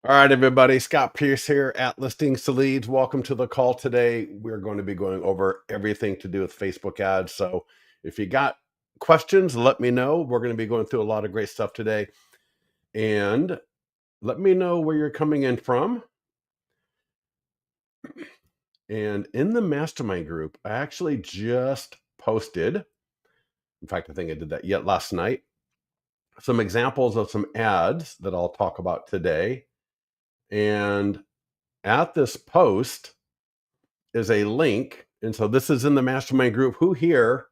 All right, everybody. Scott Pierce here at Listings to Leads. Welcome to the call today. We're going to be going over everything to do with Facebook ads. So if you got questions, let me know. We're going to be going through a lot of great stuff today. And let me know where you're coming in from. And in the mastermind group, I actually just posted, in fact, I think I did that yet last night, some examples of some ads that I'll talk about today. And at this post is a link. And so this is in the mastermind group. Who here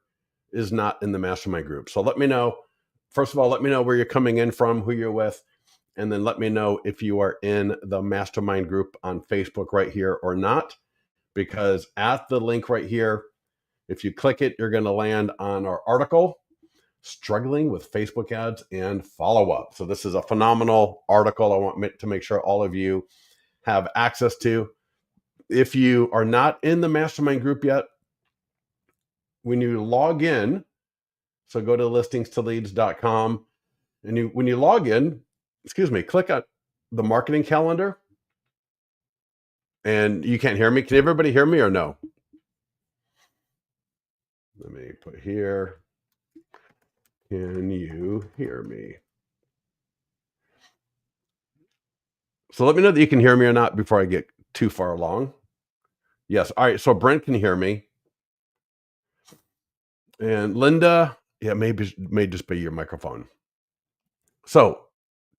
is not in the mastermind group? So let me know. First of all, let me know where you're coming in from, who you're with, and then let me know if you are in the mastermind group on Facebook right here or not. Because at the link right here, if you click it, you're going to land on our article, Struggling with Facebook Ads and Follow-Up. So this is a phenomenal article I want to make sure all of you have access to. If you are not in the mastermind group yet, when you log in, so go to listingstoleads.com, and when you log in, click on the marketing calendar. And you can't hear me. Can everybody hear me or no? Let me put here. Can you hear me? So let me know that you can hear me or not before I get too far along. Yes. All right. So Brent can hear me. And Linda, yeah, may just be your microphone. So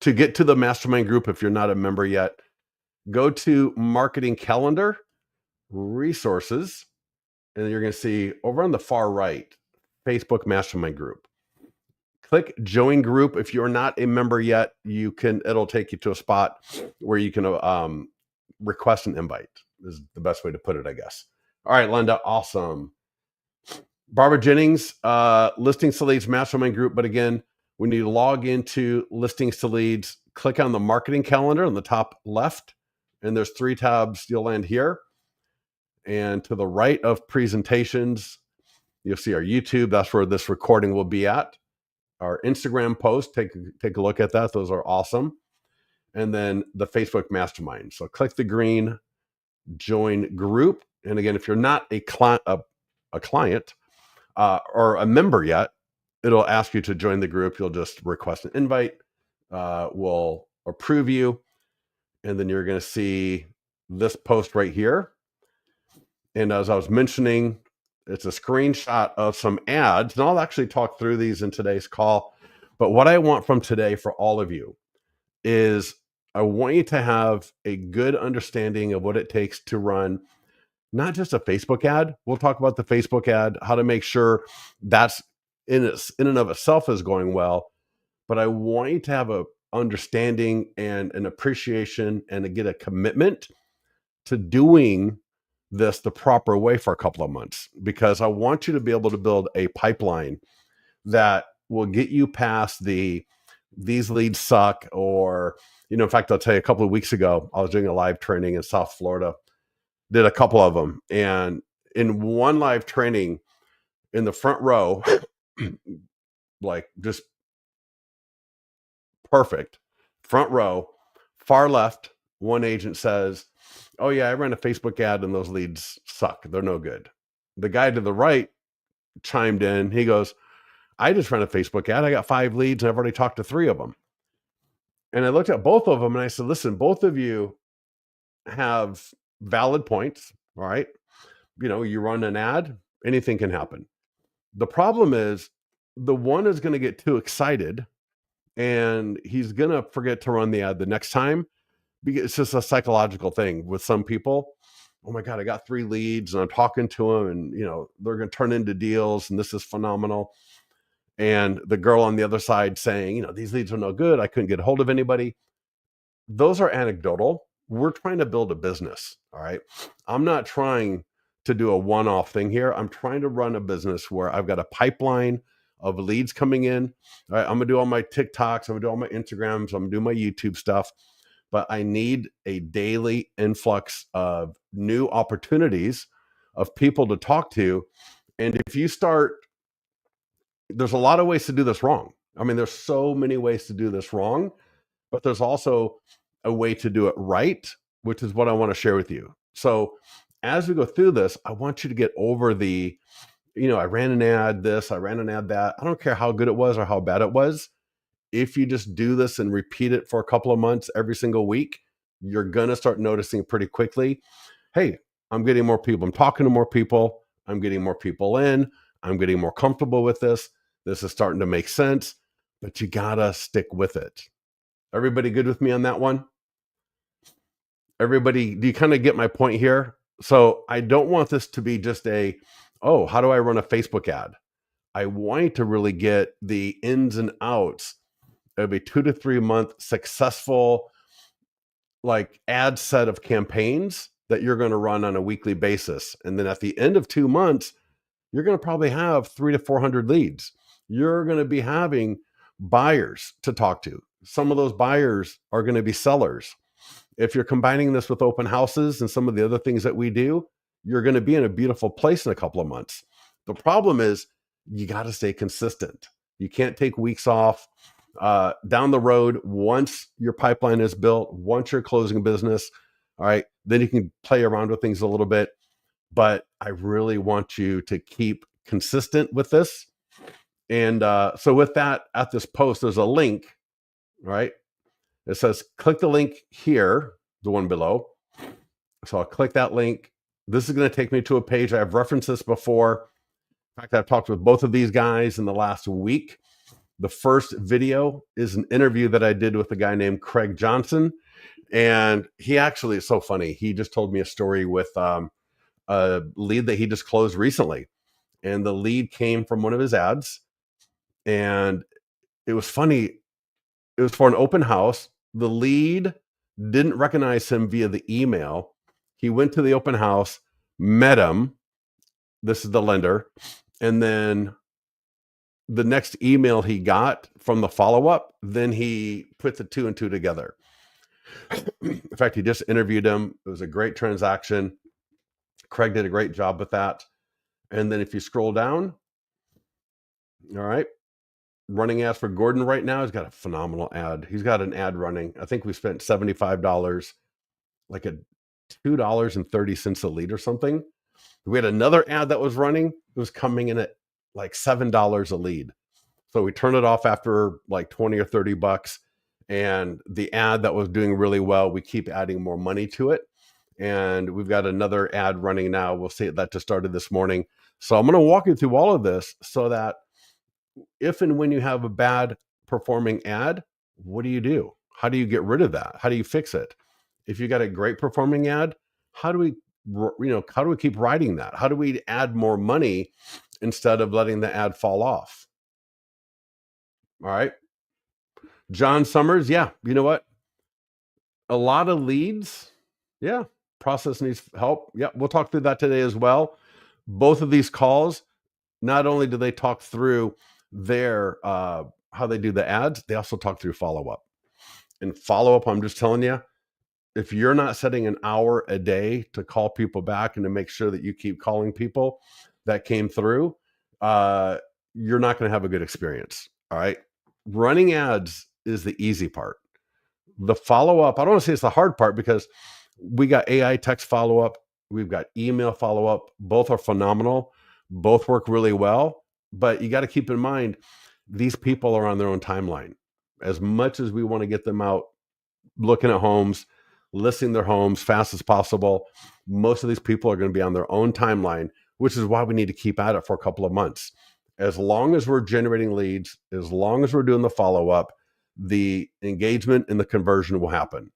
to get to the mastermind group, if you're not a member yet, go to marketing calendar, resources, and you're going to see over on the far right, Facebook mastermind group. Click join group. If you're not a member yet, it'll take you to a spot where you can request an invite, is the best way to put it, I guess. All right, Linda, awesome. Barbara Jennings, Listings to Leads mastermind group. But again, when you log into Listings to Leads, click on the marketing calendar on the top left, and there's 3 tabs. You'll land here. And to the right of presentations, you'll see our YouTube. That's where this recording will be at. Our Instagram post, take a look at that. Those are awesome. And then the Facebook mastermind. So click the green join group. And again, if you're not a client or a member yet, it'll ask you to join the group. You'll just request an invite. We'll approve you. And then you're going to see this post right here. And as I was mentioning, it's a screenshot of some ads. And I'll actually talk through these in today's call. But what I want from today for all of you is I want you to have a good understanding of what it takes to run not just a Facebook ad. We'll talk about the Facebook ad, how to make sure that's in and of itself is going well. But I want you to have a understanding and an appreciation and to get a commitment to doing this the proper way for a couple of months, because I want you to be able to build a pipeline that will get you past these leads suck, or, in fact, I'll tell you, a couple of weeks ago, I was doing a live training in South Florida, did a couple of them. And in one live training, in the front row, like just perfect front row, far left, one agent says, "Oh yeah, I ran a Facebook ad and those leads suck. They're no good." The guy to the right chimed in. He goes, "I just ran a Facebook ad. I got 5 leads and I've already talked to 3 of them." And I looked at both of them and I said, "Listen, both of you have valid points. All right. You run an ad, anything can happen. The problem is the one is going to get too excited and he's going to forget to run the ad the next time, because it's just a psychological thing with some people. Oh my God, I got 3 leads and I'm talking to them and, they're going to turn into deals and this is phenomenal." And the girl on the other side saying, "These leads are no good. I couldn't get a hold of anybody." Those are anecdotal. We're trying to build a business. All right. I'm not trying to do a one-off thing here. I'm trying to run a business where I've got a pipeline of leads coming in. All right, I'm going to do all my TikToks. I'm going to do all my Instagrams. I'm going to do my YouTube stuff. But I need a daily influx of new opportunities of people to talk to. And if you start, there's a lot of ways to do this wrong. I mean, there's so many ways to do this wrong, but there's also a way to do it right, which is what I want to share with you. So as we go through this, I want you to get over the, I ran an ad this, I ran an ad that. I don't care how good it was or how bad it was. If you just do this and repeat it for a couple of months every single week, you're going to start noticing pretty quickly, hey, I'm getting more people. I'm talking to more people. I'm getting more people in. I'm getting more comfortable with this. This is starting to make sense, but you got to stick with it. Everybody good with me on that one? Everybody, do you kind of get my point here? So I don't want this to be just oh, how do I run a Facebook ad? I want you to really get the ins and outs of a 2 to 3 month successful like ad set of campaigns that you're going to run on a weekly basis. And then at the end of 2 months, you're going to probably have 300 to 400 leads. You're going to be having buyers to talk to. Some of those buyers are going to be sellers. If you're combining this with open houses and some of the other things that we do, you're going to be in a beautiful place in a couple of months. The problem is you got to stay consistent. You can't take weeks off. Down the road, once your pipeline is built, once you're closing business, all right, then you can play around with things a little bit. But I really want you to keep consistent with this. And so with that, at this post, there's a link, right? It says, click the link here, the one below. So I'll click that link. This is going to take me to a page. I've referenced this before. In fact, I've talked with both of these guys in the last week. The first video is an interview that I did with a guy named Craig Johnson. And he actually is so funny. He just told me a story with a lead that he just closed recently. And the lead came from one of his ads. And it was funny. It was for an open house. The lead didn't recognize him via the email. He went to the open house, met him. This is the lender. And then the next email he got from the follow-up, then he put the 2 and 2 together. In fact, he just interviewed him. It was a great transaction. Craig did a great job with that. And then if you scroll down, all right, running ads for Gordon right now. He's got a phenomenal ad. He's got an ad running. I think we spent $75, like a $2.30 a lead or something. We had another ad that was running. It was coming in at like $7 a lead. So we turned it off after like 20 or 30 bucks. And the ad that was doing really well, we keep adding more money to it. And we've got another ad running now. We'll see, that just started this morning. So I'm going to walk you through all of this so that if and when you have a bad performing ad, what do you do? How do you get rid of that? How do you fix it? If you got a great performing ad, how do we keep writing that? How do we add more money instead of letting the ad fall off? All right. John Summers. Yeah. You know what? A lot of leads. Yeah. Process needs help. Yeah. We'll talk through that today as well. Both of these calls, not only do they talk through their, how they do the ads, they also talk through follow-up. And follow-up, I'm just telling you, if you're not setting an hour a day to call people back and to make sure that you keep calling people that came through, you're not going to have a good experience. All right. Running ads is the easy part. The follow-up, I don't want to say it's the hard part because we got AI text follow-up. We've got email follow-up. Both are phenomenal. Both work really well. But you got to keep in mind, these people are on their own timeline. As much as we want to get them out looking at homes, listing their homes fast as possible, most of these people are going to be on their own timeline, which is why we need to keep at it for a couple of months. As long as we're generating leads, as long as we're doing the follow-up, the engagement and the conversion will happen.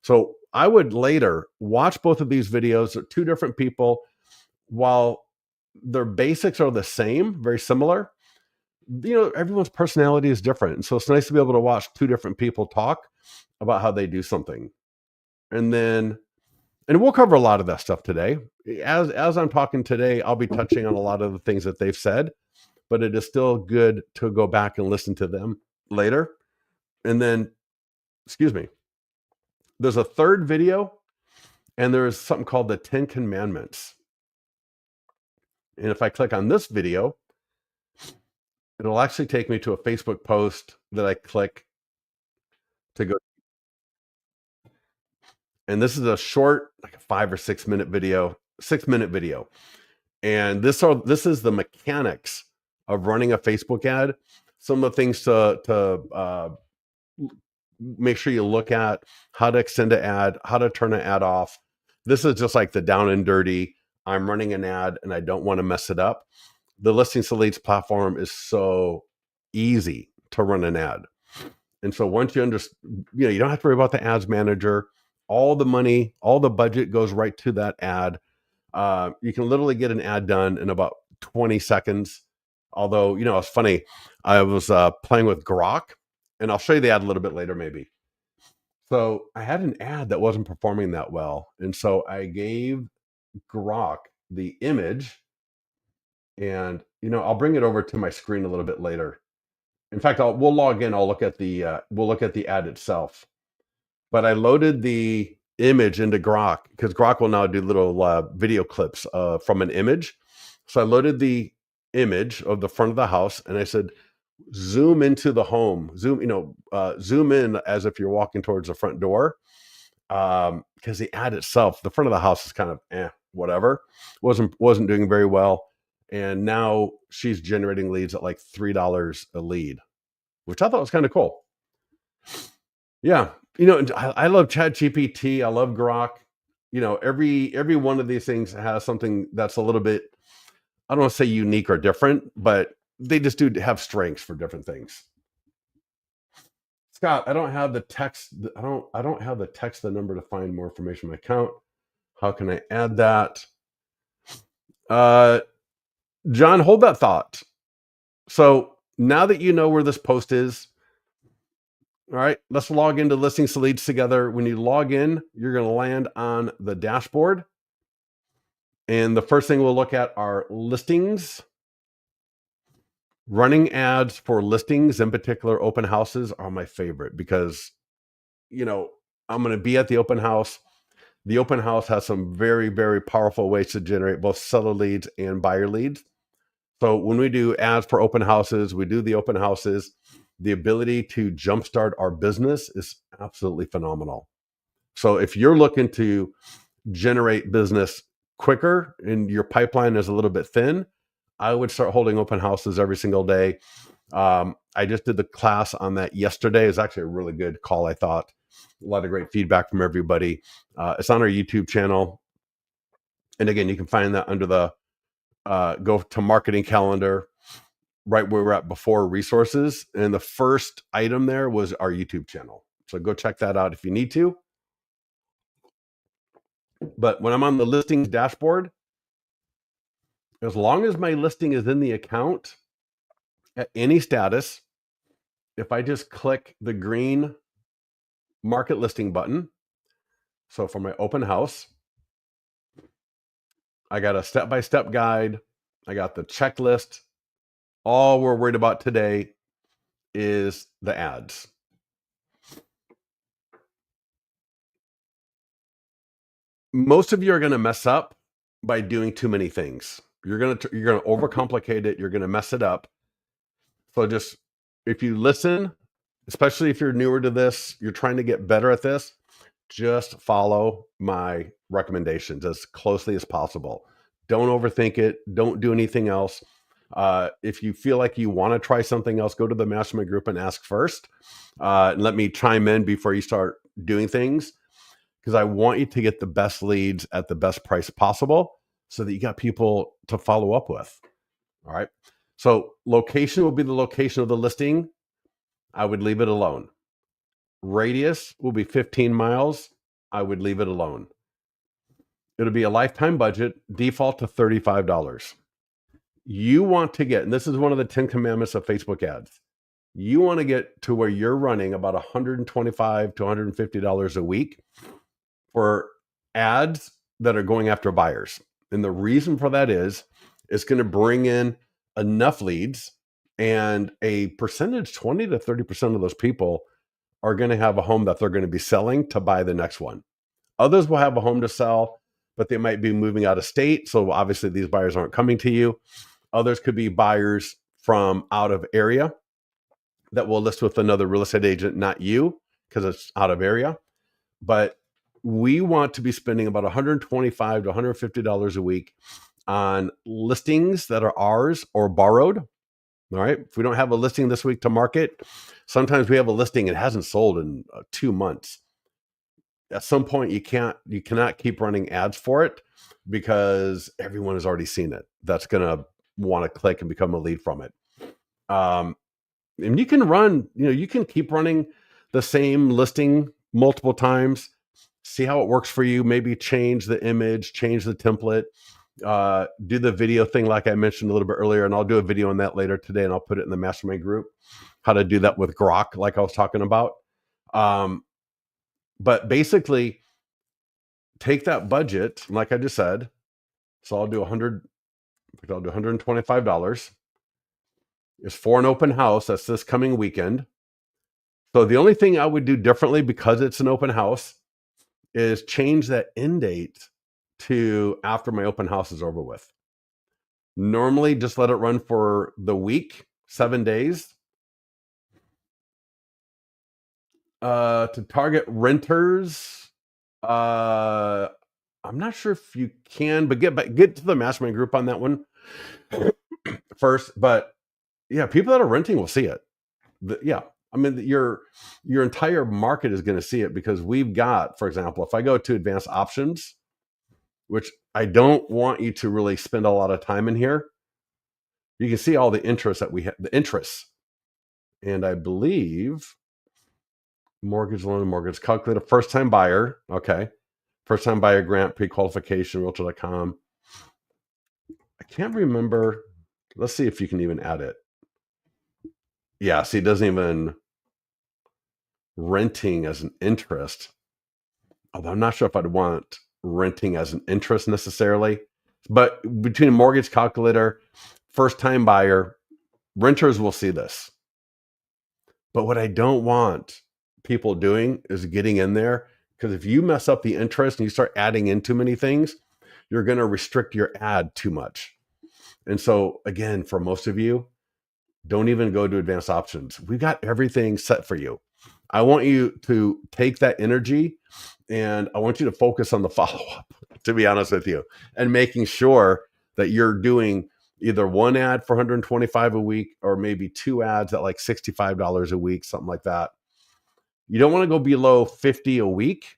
So I would later watch both of these videos. They're two different people. While their basics are the same, very similar, everyone's personality is different. And so it's nice to be able to watch two different people talk about how they do something. And we'll cover a lot of that stuff today. As I'm talking today, I'll be touching on a lot of the things that they've said, but it is still good to go back and listen to them later. And then, excuse me, there's a third video, and there's something called the 10 Commandments. And if I click on this video, it'll actually take me to a Facebook post that I click to go. And this is a short, like a 5 or 6 minute video, 6 minute video. And this is the mechanics of running a Facebook ad. Some of the things to make sure you look at: how to extend an ad, how to turn an ad off. This is just like the down and dirty. I'm running an ad and I don't want to mess it up. The Listings to Leads platform is so easy to run an ad. And so once you understand, you don't have to worry about the ads manager. All the money, all the budget goes right to that ad. You can literally get an ad done in about 20 seconds. Although, it's funny. I was playing with Grok, and I'll show you the ad a little bit later, maybe. So I had an ad that wasn't performing that well. And so I gave Grok the image, and, I'll bring it over to my screen a little bit later. In fact, we'll log in. I'll look at we'll look at the ad itself. But I loaded the image into Grok, because Grok will now do little video clips from an image. So I loaded the image of the front of the house, and I said, zoom into the home, zoom in as if you're walking towards the front door. Because the ad itself, the front of the house is kind of whatever, wasn't doing very well. And now she's generating leads at like $3 a lead, which I thought was kind of cool. Yeah. I love ChatGPT. I love Grok. Every one of these things has something that's a little bit, I don't want to say unique or different, but they just do have strengths for different things. Scott, I don't have the text. I don't have the text, the number to find more information on my account. How can I add that? John, hold that thought. So now that you know where this post is, all right, let's log into Listings to Leads together. When you log in, you're going to land on the dashboard. And the first thing we'll look at are listings. Running ads for listings, in particular open houses, are my favorite because, I'm going to be at the open house. The open house has some very, very powerful ways to generate both seller leads and buyer leads. So when we do ads for open houses, we do the open houses. The ability to jumpstart our business is absolutely phenomenal. So if you're looking to generate business quicker and your pipeline is a little bit thin, I would start holding open houses every single day. I just did the class on that yesterday. It's actually a really good call, I thought. A lot of great feedback from everybody. It's on our YouTube channel. And again, you can find that under the go to marketing calendar, right where we're at before resources. And the first item there was our YouTube channel. So go check that out if you need to. But when I'm on the listings dashboard, as long as my listing is in the account at any status, if I just click the green market listing button, so for my open house, I got a step-by-step guide. I got the checklist. All we're worried about today is the ads. Most of you are going to mess up by doing too many things. You're going to overcomplicate it. You're going to mess it up. So just, if you listen, especially if you're newer to this, you're trying to get better at this, just follow my recommendations as closely as possible. Don't overthink it. Don't do anything else. If you feel like you want to try something else, go to the mastermind group and ask first. And let me chime in before you start doing things, because I want you to get the best leads at the best price possible so that you got people to follow up with. All right. So location will be the location of the listing. I would leave it alone. Radius will be 15 miles. I would leave it alone. It'll be a lifetime budget, default to $35. You want to get, and this is one of the 10 commandments of Facebook ads, you want to get to where you're running about $125 to $150 a week for ads that are going after buyers. And the reason for that is it's going to bring in enough leads, and a percentage, 20 to 30% of those people are going to have a home that they're going to be selling to buy the next one. Others will have a home to sell, but they might be moving out of state. So obviously these buyers aren't coming to you. Others could be buyers from out of area that will list with another real estate agent, not you, because it's out of area. But we want to be spending about $125 to $150 a week on listings that are ours or borrowed. All right. If we don't have a listing this week to market, sometimes we have a listing, it hasn't sold in 2 months. At some point, you cannot keep running ads for it because everyone has already seen it. That's going to want to click and become a lead from it. And you can keep running the same listing multiple times, see how it works for you, maybe change the image, change the template, do the video thing like I mentioned a little bit earlier, and I'll do a video on that later today, and I'll put it in the mastermind group, how to do that with Grok, like I was talking about. But basically, take that budget, like I just said. So I'll do $125. It's for an open house. That's this coming weekend. So the only thing I would do differently because it's an open house is change that end date to after my open house is over with. Normally, just let it run for the week, 7 days. To target renters, I'm not sure if you can, but get to the mastermind group on that one first. But yeah, people that are renting will see it. I mean, your entire market is going to see it because we've got, for example, if I go to advanced options, which I don't want you to really spend a lot of time in here, you can see all the interest that we have, the interests. And I believe mortgage loan, mortgage calculator, first time buyer. Okay. First time buyer grant, pre-qualification, realtor.com. I can't remember. Let's see if you can even add it. Yeah, see, it doesn't even renting as an interest. Although I'm not sure if I'd want renting as an interest necessarily. But between a mortgage calculator, first time buyer, renters will see this. But what I don't want people doing is getting in there, because if you mess up the interest and you start adding in too many things, you're going to restrict your ad too much. And so again, for most of you, don't even go to advanced options. We've got everything set for you. I want you to take that energy and I want you to focus on the follow-up, to be honest with you, and making sure that you're doing either one ad for $125 a week or maybe 2 ads at like $65 a week, something like that. You don't want to go below 50 a week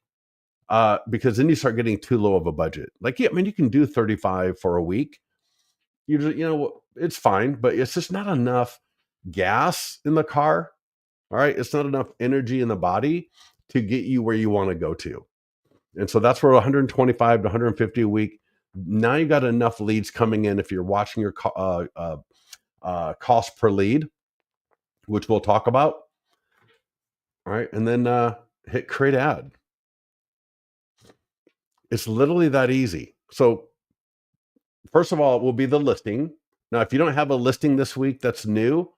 because then you start getting too low of a budget. Like, yeah, I mean, you can do 35 for a week. It's fine, but it's just not enough gas in the car. All right. It's not enough energy in the body to get you where you want to go to. And so that's where 125 to 150 a week. Now you got enough leads coming in if you're watching your cost per lead, which we'll talk about. All right. And then hit create ad. It's literally that easy. So first of all, it will be the listing. Now, if you don't have a listing this week that's new,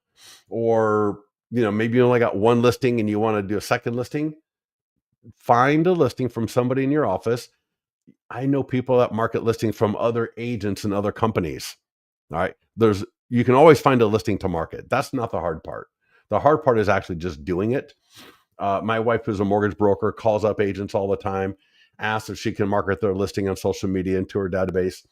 or maybe you only got one listing and you want to do a second listing, find a listing from somebody in your office. I know people that market listings from other agents and other companies. All right. You can always find a listing to market. That's not the hard part. The hard part is actually just doing it. My wife, who's a mortgage broker, calls up agents all the time, asks if she can market their listing on social media into her database.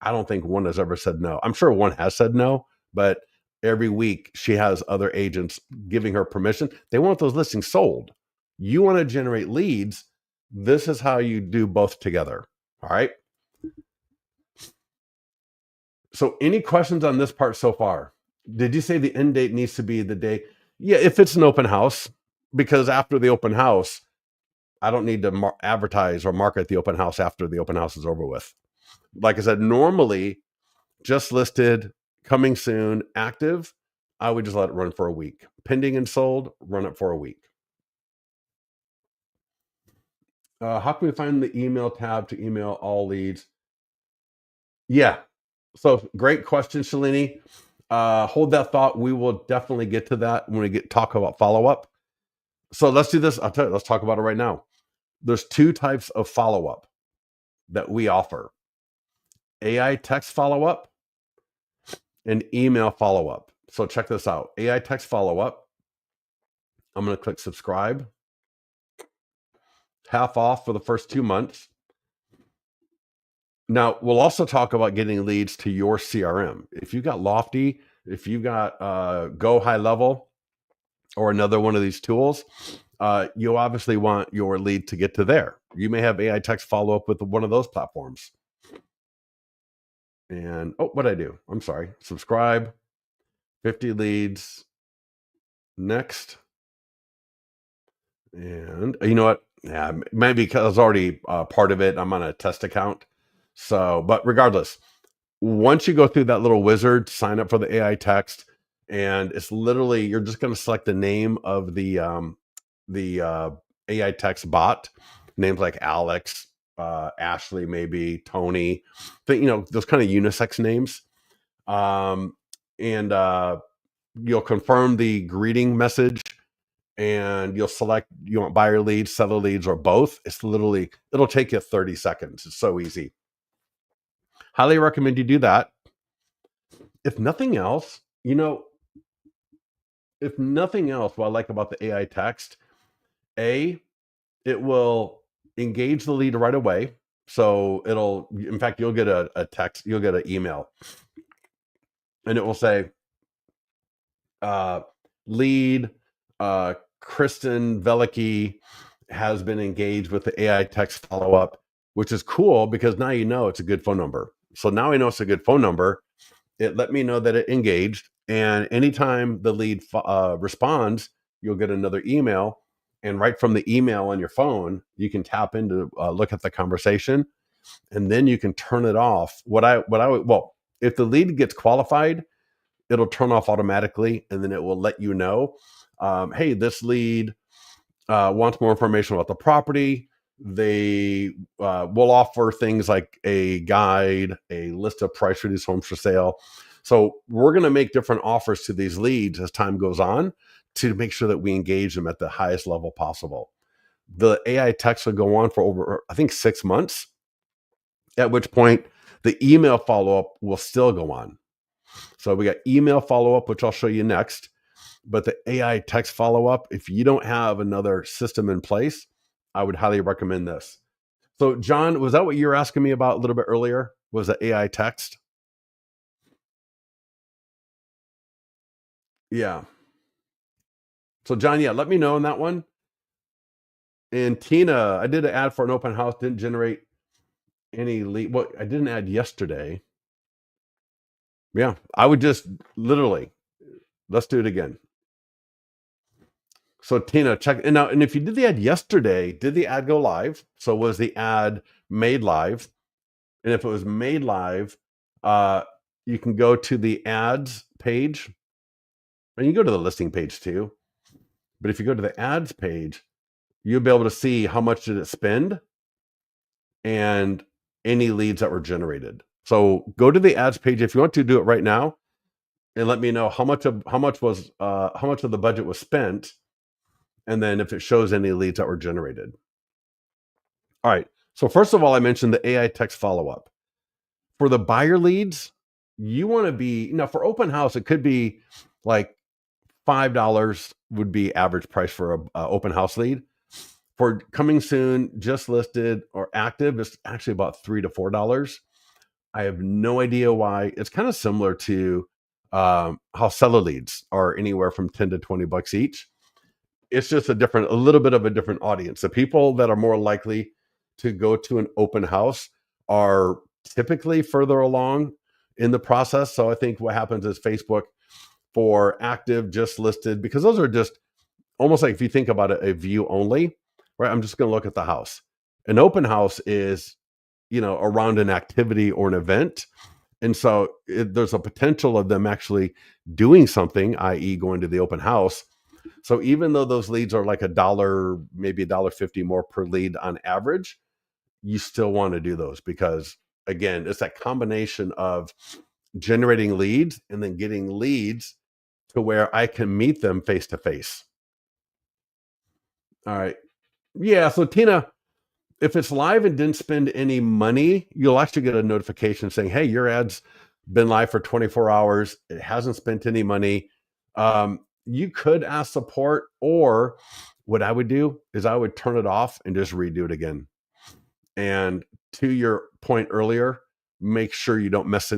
I don't think one has ever said no. I'm sure one has said no, but every week she has other agents giving her permission. They want those listings sold. You want to generate leads. This is how you do both together. All right. So any questions on this part so far? Did you say the end date needs to be the day? Yeah, if it's an open house, because after the open house, I don't need to advertise or market the open house after the open house is over with. Like I said, normally just listed, coming soon, active, I would just let it run for a week. Pending and sold, run it for a week. How can we find the email tab to email all leads? Yeah. So great question, Shalini. Hold that thought. We will definitely get to that when we talk about follow-up. So let's do this. I'll tell you, let's talk about it right now. There's 2 types of follow-up that we offer: AI text follow-up and email follow-up. So check this out. AI text follow-up. I'm going to click subscribe. half off for the first 2 months. Now, we'll also talk about getting leads to your CRM. If you got Lofty, if you got Go High Level or another one of these tools, you obviously want your lead to get to there. You may have AI text follow up with one of those platforms. And what'd I do? I'm sorry. Subscribe, 50 leads, next. And you know what? Yeah, maybe because I was already part of it. I'm on a test account. So, but regardless, once you go through that little wizard, sign up for the AI text, and it's literally you're just going to select the name of the AI text bot, names like Alex, Ashley, maybe Tony, those kind of unisex names, and you'll confirm the greeting message, and you'll select you want buyer leads, seller leads, or both. It'll take you 30 seconds. It's so easy. Highly recommend you do that. If nothing else, what I like about the AI text, it will engage the lead right away. So in fact, you'll get a text, you'll get an email, and it will say, lead, Kristen Velicki has been engaged with the AI text follow-up, which is cool because now it's a good phone number. So now I know it's a good phone number. It let me know that it engaged, and anytime the lead responds, you'll get another email, and right from the email on your phone, you can tap into look at the conversation, and then you can turn it off. If the lead gets qualified, it'll turn off automatically, and then it will let you know, hey, this lead wants more information about the property. They will offer things like a guide, a list of price reduced homes for sale. So we're going to make different offers to these leads as time goes on to make sure that we engage them at the highest level possible. The AI text will go on for over, I think, 6 months, at which point the email follow-up will still go on. So we got email follow-up, which I'll show you next. But the AI text follow-up, if you don't have another system in place, I would highly recommend this. So John, was that what you were asking me about a little bit earlier? Was the AI text? Yeah. So John, yeah, let me know on that one. And Tina, I did an ad for an open house, didn't generate any lead. Well, I did an ad yesterday. Yeah, I would just literally, let's do it again. So Tina, check and now. And if you did the ad yesterday, did the ad go live? So was the ad made live? And if it was made live, you can go to the ads page, and you can go to the listing page too. But if you go to the ads page, you'll be able to see how much did it spend and any leads that were generated. So go to the ads page if you want to do it right now, and let me know how much of the budget was spent, and then if it shows any leads that were generated. All right. So first of all, I mentioned the AI text follow-up. For the buyer leads, you want to be for open house, it could be like $5 would be average price for a open house lead. For coming soon, just listed, or active, it's actually about $3 to $4. I have no idea why. It's kind of similar to how seller leads are anywhere from 10 to 20 bucks each. It's just a little bit of a different audience. The people that are more likely to go to an open house are typically further along in the process. So I think what happens is Facebook for active, just listed, because those are just almost like, if you think about it, a view only, right? I'm just going to look at the house. An open house is, around an activity or an event. And so there's a potential of them actually doing something, i.e. going to the open house. So even though those leads are like $1, maybe $1.50 more per lead on average, you still want to do those because, again, it's that combination of generating leads and then getting leads to where I can meet them face to face. All right. Yeah. So Tina, if it's live and didn't spend any money, you'll actually get a notification saying, hey, your ad's been live for 24 hours. It hasn't spent any money. You could ask support, or What I would do is I would turn it off and just redo it again. And to your point earlier, make sure you don't mess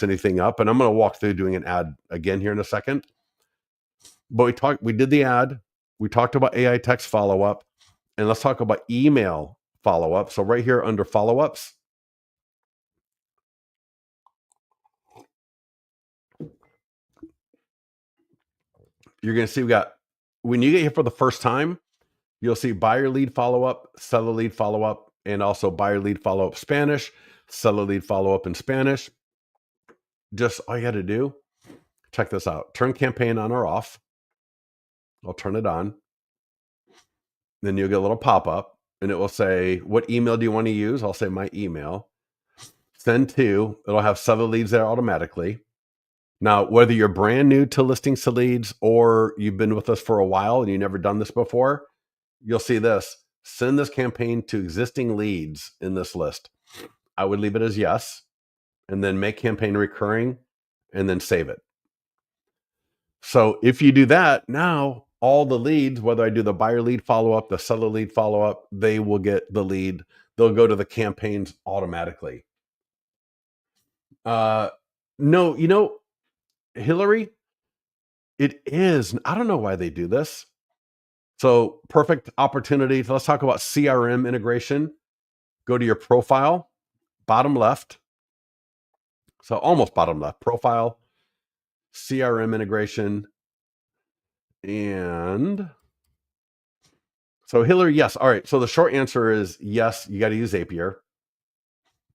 anything up. And I'm going to walk through doing an ad again here in a second. But we did the ad. We talked about AI text follow up, and let's talk about email follow up. So right here under follow ups, you're going to see we got, when you get here for the first time, you'll see buyer lead follow up, seller lead follow up, and also buyer lead follow up Spanish, seller lead follow up in Spanish. Just all you had to do, check this out. Turn campaign on or off. I'll turn it on. Then you'll get a little pop up and it will say, what email do you want to use? I'll say my email. Send to, it'll have seller leads there automatically. Now, whether you're brand new to listings to leads or you've been with us for a while and you've never done this before, you'll see this. Send this campaign to existing leads in this list. I would leave it as yes, and then make campaign recurring, and then save it. So if you do that, now all the leads, whether I do the buyer lead follow-up, the seller lead follow-up, they will get the lead. They'll go to the campaigns automatically. No, Hillary, it is. I don't know why they do this. So perfect opportunity. Let's talk about CRM integration. Go to your profile, bottom left. So almost bottom left, profile, CRM integration. And so Hillary, yes. All right. So the short answer is yes, you got to use Zapier.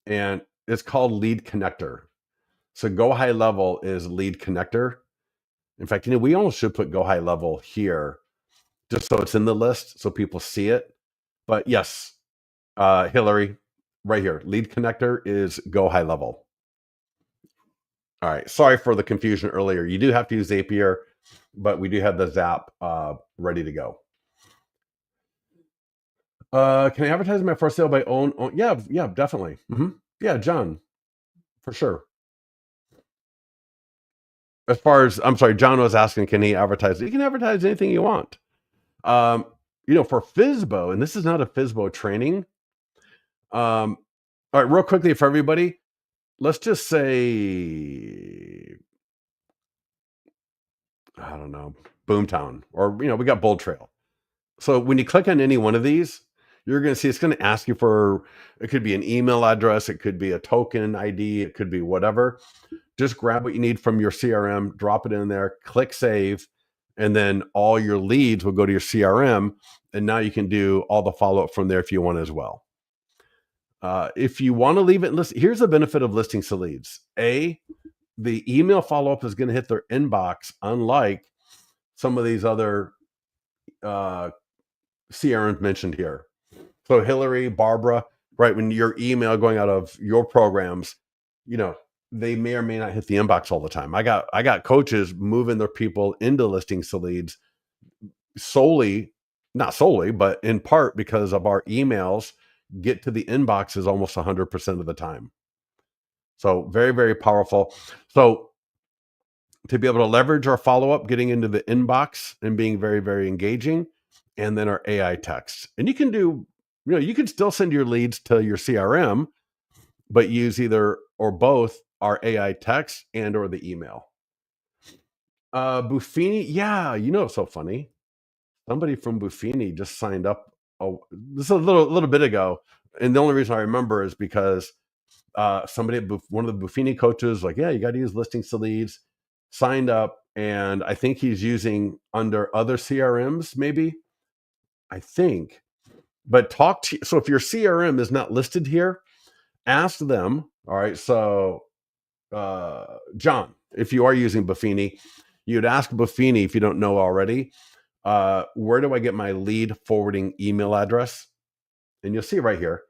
And it's called Lead Connector. So Go High Level is Lead Connector. In fact, we almost should put Go High Level here just so it's in the list so people see it. But yes, Hillary, right here, Lead Connector is Go High Level. All right. Sorry for the confusion earlier. You do have to use Zapier, but we do have the Zap ready to go. Can I advertise my for sale by own? Yeah, definitely. Yeah, John, for sure. As far as, I'm sorry, John was asking, can he advertise? You can advertise anything you want. For FSBO, and this is not a FSBO training. All right, real quickly for everybody, let's just say, I don't know, Boomtown, or, we got Bold Trail. So when you click on any one of these, you're going to see it's going to ask you for, it could be an email address, it could be a token ID, it could be whatever. Just grab what you need from your CRM, drop it in there, click save, and then all your leads will go to your CRM. And now you can do all the follow-up from there if you want as well. If you want to leave it, listen, here's the benefit of listings to leads. The email follow-up is going to hit their inbox, unlike some of these other CRMs mentioned here. So Hillary, Barbara, right, when your email going out of your programs, they may or may not hit the inbox all the time. I got coaches moving their people into listings to leads not solely, but in part because of our emails get to the inboxes almost 100% of the time. So very, very powerful. So to be able to leverage our follow-up, getting into the inbox and being very, very engaging, and then our AI text. And you can do, you can still send your leads to your CRM, but use either or both our AI text and or the email. Buffini, yeah, it's so funny. Somebody from Buffini just signed up. This is a little bit ago, and the only reason I remember is because somebody at one of the Buffini coaches, like, yeah, you got to use listings to leads, signed up, and I think he's using under other CRMs, maybe. I think, but so if your CRM is not listed here, ask them. All right, so John, if you are using Buffini, you'd ask Buffini, if you don't know already, where do I get my lead forwarding email address? And you'll see right here,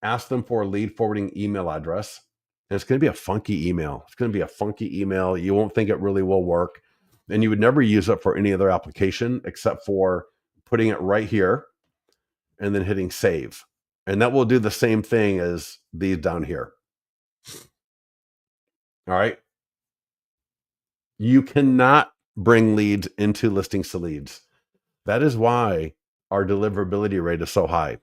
ask them for a lead forwarding email address. And it's going to be a funky email. It's going to be a funky email. You won't think it really will work. And you would never use it for any other application except for putting it right here and then hitting save. And that will do the same thing as these down here. All right. You cannot bring leads into listings to leads. That is why our deliverability rate is so high.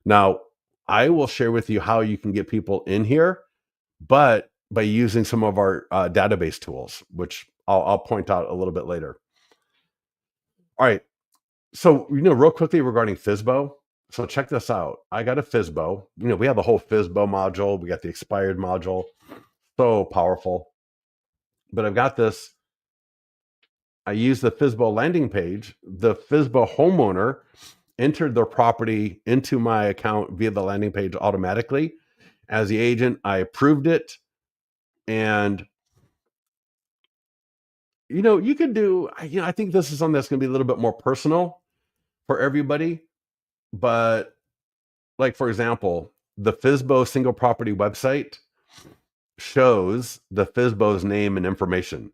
Now, I will share with you how you can get people in here, but by using some of our database tools, which I'll point out a little bit later. All right. So, real quickly regarding FSBO. So check this out. I got a FSBO. We have the whole FSBO module. We got the expired module. So powerful. But I've got this. I use the FSBO landing page. The FSBO homeowner entered their property into my account via the landing page automatically. As the agent, I approved it. And, you could do, I think this is something that's going to be a little bit more personal for everybody. But, like, for example, the FSBO single property website shows the FSBO's name and information,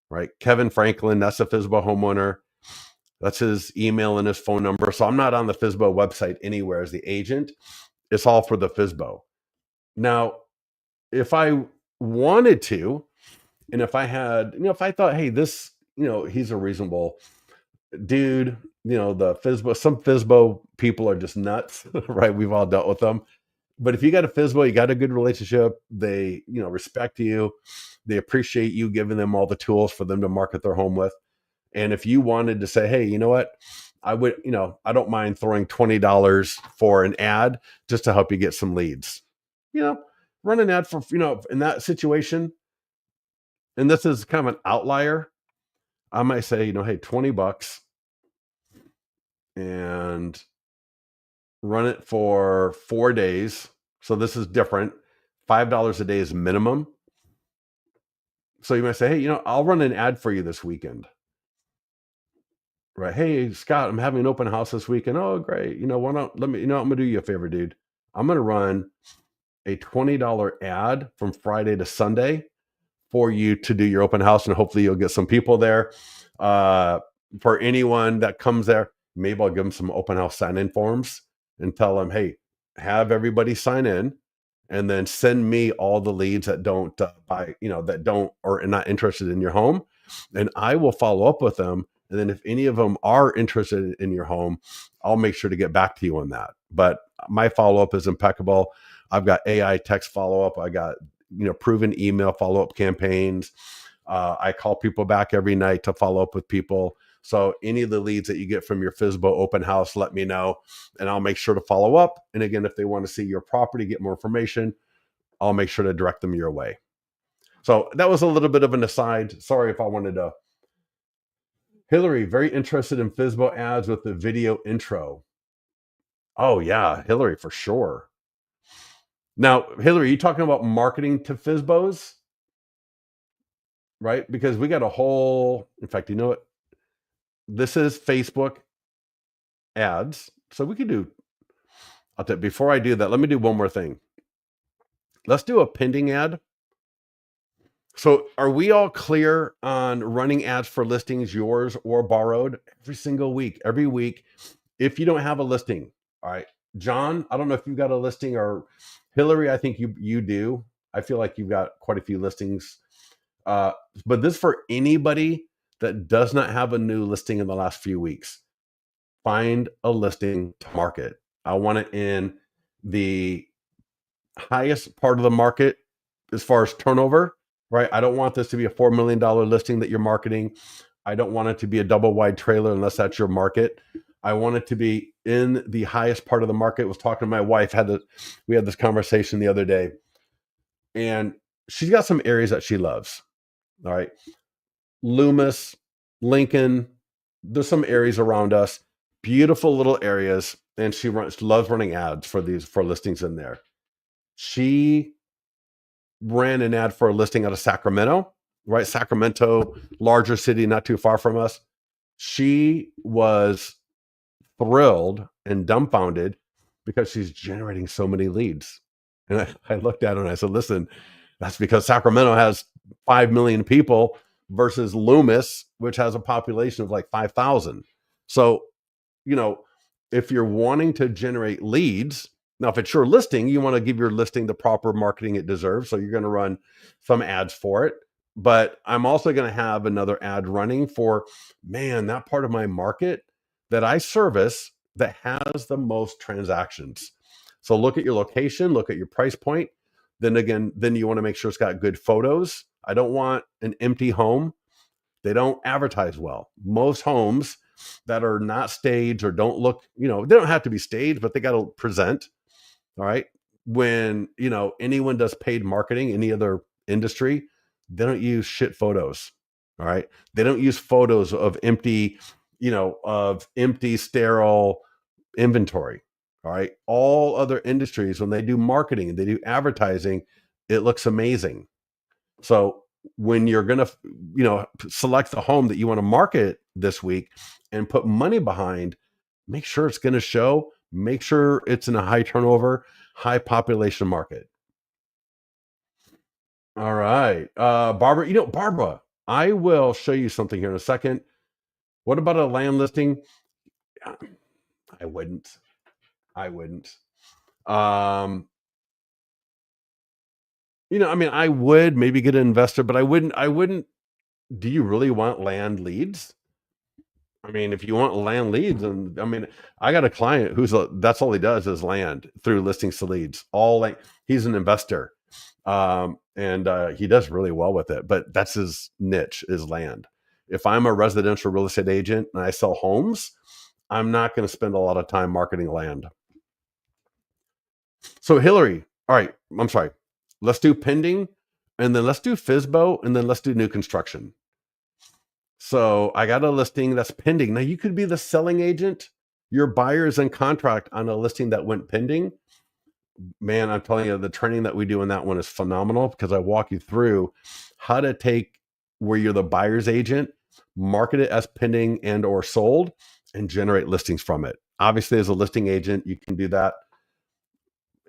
right? Kevin Franklin, that's the FSBO homeowner. That's his email and his phone number. So I'm not on the FSBO website anywhere as the agent. It's all for the FSBO. Now, if I wanted to, and if I had, if I thought, hey, this, he's a reasonable dude, the FSBO, some FSBO people are just nuts, right? We've all dealt with them. But if you got a FSBO, you got a good relationship, they, respect you, they appreciate you giving them all the tools for them to market their home with. And if you wanted to say, hey, you know what, I would, I don't mind throwing $20 for an ad just to help you get some leads. Run an ad for, in that situation, and this is kind of an outlier, I might say, hey, $20 and run it for 4 days. So this is different. $5 a day is minimum. So you might say, hey, I'll run an ad for you this weekend. Right. Hey, Scott, I'm having an open house this weekend. Oh, great. Why not let me, I'm going to do you a favor, dude. I'm going to run a $20 ad from Friday to Sunday for you to do your open house. And hopefully you'll get some people there. For anyone that comes there, maybe I'll give them some open house sign-in forms and tell them, hey, have everybody sign in and then send me all the leads that don't buy, that don't or are not interested in your home. And I will follow up with them. And then if any of them are interested in your home, I'll make sure to get back to you on that. But my follow-up is impeccable. I've got AI text follow-up. I got, proven email follow-up campaigns. I call people back every night to follow up with people. So any of the leads that you get from your FSBO open house, let me know, and I'll make sure to follow up. And again, if they want to see your property, get more information, I'll make sure to direct them your way. So that was a little bit of an aside. Sorry if I wanted to. Hillary, very interested in FSBO ads with the video intro. Oh yeah, Hillary, for sure. Now, Hillary, are you talking about marketing to FSBOs? Right? Because we got a whole, in fact, you know what? This is Facebook ads. So we could do, before I do that, let me do one more thing. Let's do a pending ad. So are we all clear on running ads for listings, yours or borrowed, every single week, every week? If you don't have a listing, all right, John, I don't know if you've got a listing, or Hillary, I think you do. I feel like you've got quite a few listings. But this is for anybody that does not have a new listing in the last few weeks. Find a listing to market. I want it in the highest part of the market as far as turnover, right? I don't want this to be a $4 million listing that you're marketing. I don't want it to be a double wide trailer unless that's your market. I want it to be in the highest part of the market. I was talking to my wife, we had this conversation the other day, and she's got some areas that she loves. All right. Loomis, Lincoln, there's some areas around us, beautiful little areas. And she loves running ads for listings in there. She ran an ad for a listing out of Sacramento, right? Sacramento, larger city, not too far from us. She was thrilled and dumbfounded because she's generating so many leads. And I looked at her and I said, listen, that's because Sacramento has 5 million people versus Loomis, which has a population of like 5,000. So, if you're wanting to generate leads, now, if it's your listing, you want to give your listing the proper marketing it deserves. So you're going to run some ads for it. But I'm also going to have another ad running for, man, that part of my market, that I service that has the most transactions. So look at your location, look at your price point. Then again, then you want to make sure it's got good photos. I don't want an empty home. They don't advertise well. Most homes that are not staged or don't look, they don't have to be staged, but they got to present. All right. When, anyone does paid marketing, any other industry, they don't use shit photos. All right. They don't use photos of empty, sterile inventory. All right. All other industries, when they do marketing and they do advertising, it looks amazing. So when you're going to, select the home that you want to market this week and put money behind, make sure it's going to show, make sure it's in a high turnover, high population market. All right. Barbara, I will show you something here in a second. What about a land listing? I wouldn't. I would maybe get an investor, but I wouldn't. Do you really want land leads? If you want land leads, and I got a client that's all he does is land through listings to leads. He's an investor, and he does really well with it. But that's his niche, is land. If I'm a residential real estate agent and I sell homes, I'm not going to spend a lot of time marketing land. So Hillary, all right, I'm sorry. Let's do pending, and then let's do FSBO, and then let's do new construction. So I got a listing that's pending. Now you could be the selling agent. Your buyer is in contract on a listing that went pending. Man, I'm telling you, the training that we do in that one is phenomenal, because I walk you through how to take where you're the buyer's agent, market it as pending and or sold, and generate listings from it. Obviously, as a listing agent, you can do that.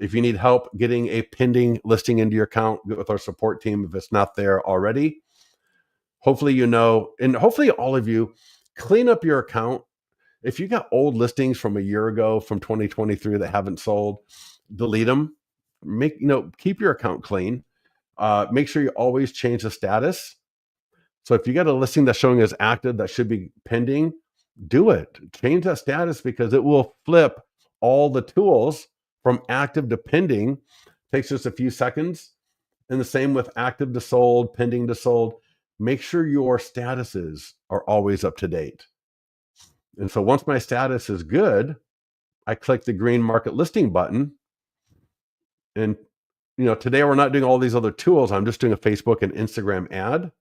If you need help getting a pending listing into your account, get with our support team if it's not there already. Hopefully, and hopefully all of you clean up your account. If you got old listings from a year ago, from 2023 that haven't sold, delete them. Keep your account clean. Make sure you always change the status. So if you got a listing that's showing as active that should be pending, do it. Change that status, because it will flip all the tools from active to pending. Takes just a few seconds. And the same with active to sold, pending to sold. Make sure your statuses are always up to date. And so once my status is good, I click the green market listing button. And, today we're not doing all these other tools. I'm just doing a Facebook and Instagram ad.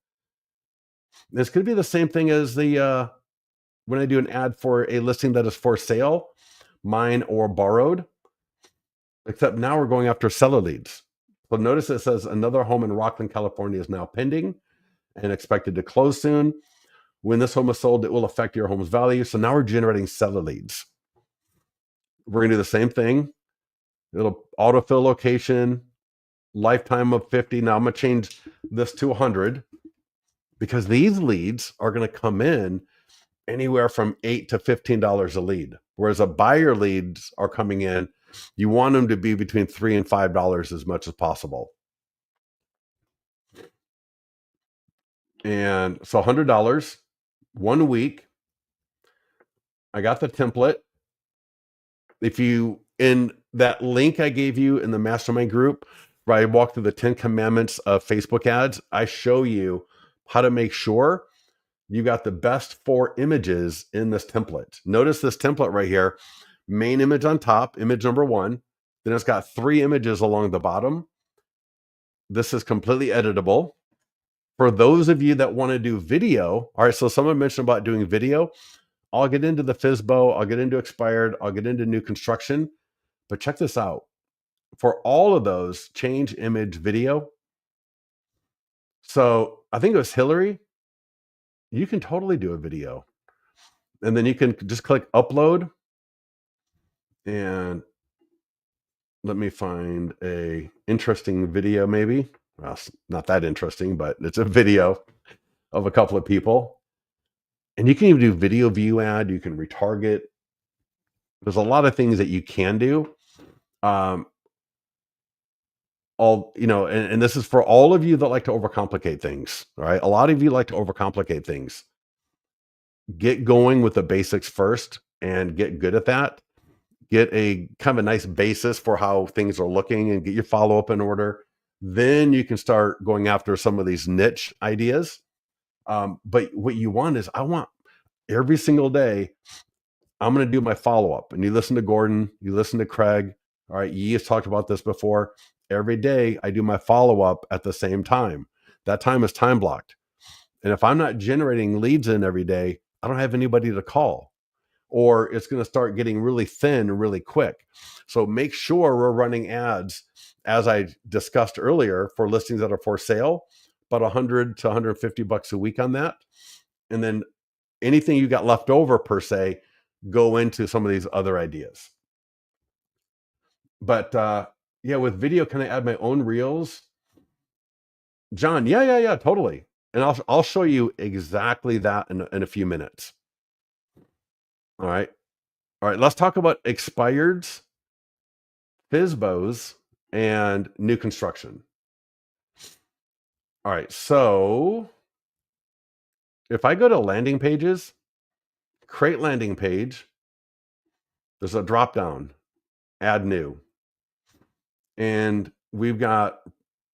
This could be the same thing as when I do an ad for a listing that is for sale, mine or borrowed, except now we're going after seller leads. So notice it says another home in Rockland, California is now pending and expected to close soon. When this home is sold, it will affect your home's value. So now we're generating seller leads. We're going to do the same thing. It'll autofill location, lifetime of 50. Now I'm going to change this to 100, because these leads are going to come in anywhere from $8 to $15 a lead. Whereas a buyer leads are coming in, you want them to be between $3 and $5 as much as possible. And so $100, 1 week. I got the template. If you, in that link I gave you in the mastermind group, where I walk through the 10 commandments of Facebook ads, I show you how to make sure you got the best 4 images in this template. Notice this template right here, main image on top, image number 1. Then it's got 3 images along the bottom. This is completely editable. For those of you that want to do video, all right, so someone mentioned about doing video. I'll get into the FSBO, I'll get into expired, I'll get into new construction, but check this out. For all of those, change image video. So I think it was Hillary. You can totally do a video. And then you can just click upload. And let me find a interesting video maybe. Well, it's not that interesting, but it's a video of a couple of people. And you can even do video view ad. You can retarget. There's a lot of things that you can do. And this is for all of you that like to overcomplicate things. All right. A lot of you like to overcomplicate things. Get going with the basics first. and get good at that. Get a kind of a nice basis for how things are looking and get your follow-up in order. Then you can start going after some of these niche ideas. But what you want is, I want every single day, I'm going to do my follow-up. And you listen to Gordon, you listen to Craig. All right. He has talked about this before. Every day I do my follow-up at the same time. That time is time blocked. And if I'm not generating leads in every day, I don't have anybody to call, or it's going to start getting really thin really quick. So make sure we're running ads, as I discussed earlier, for listings that are for sale, about 100 to 150 bucks a week on that. And then anything you got left over, per se, go into some of these other ideas. But yeah, with video, can I add my own reels? John, yeah, totally. And I'll show you exactly that in a few minutes. All right. All right, let's talk about expireds, FSBOs, and new construction. All right, so if I go to landing pages, create landing page, there's a drop down, add new. And we've got,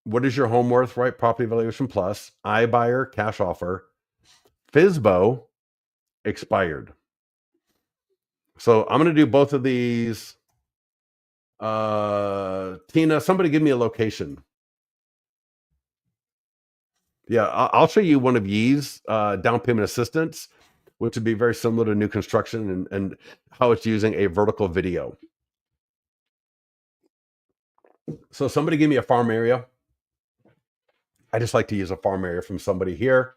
what is your home worth, right? Property valuation plus, iBuyer, cash offer, FSBO, expired. So I'm going to do both of these. Tina, somebody give me a location. Yeah, I'll show you one of Yee's down payment assistance, which would be very similar to new construction, and how it's using a vertical video. So somebody give me a farm area. I just like to use a farm area from somebody here,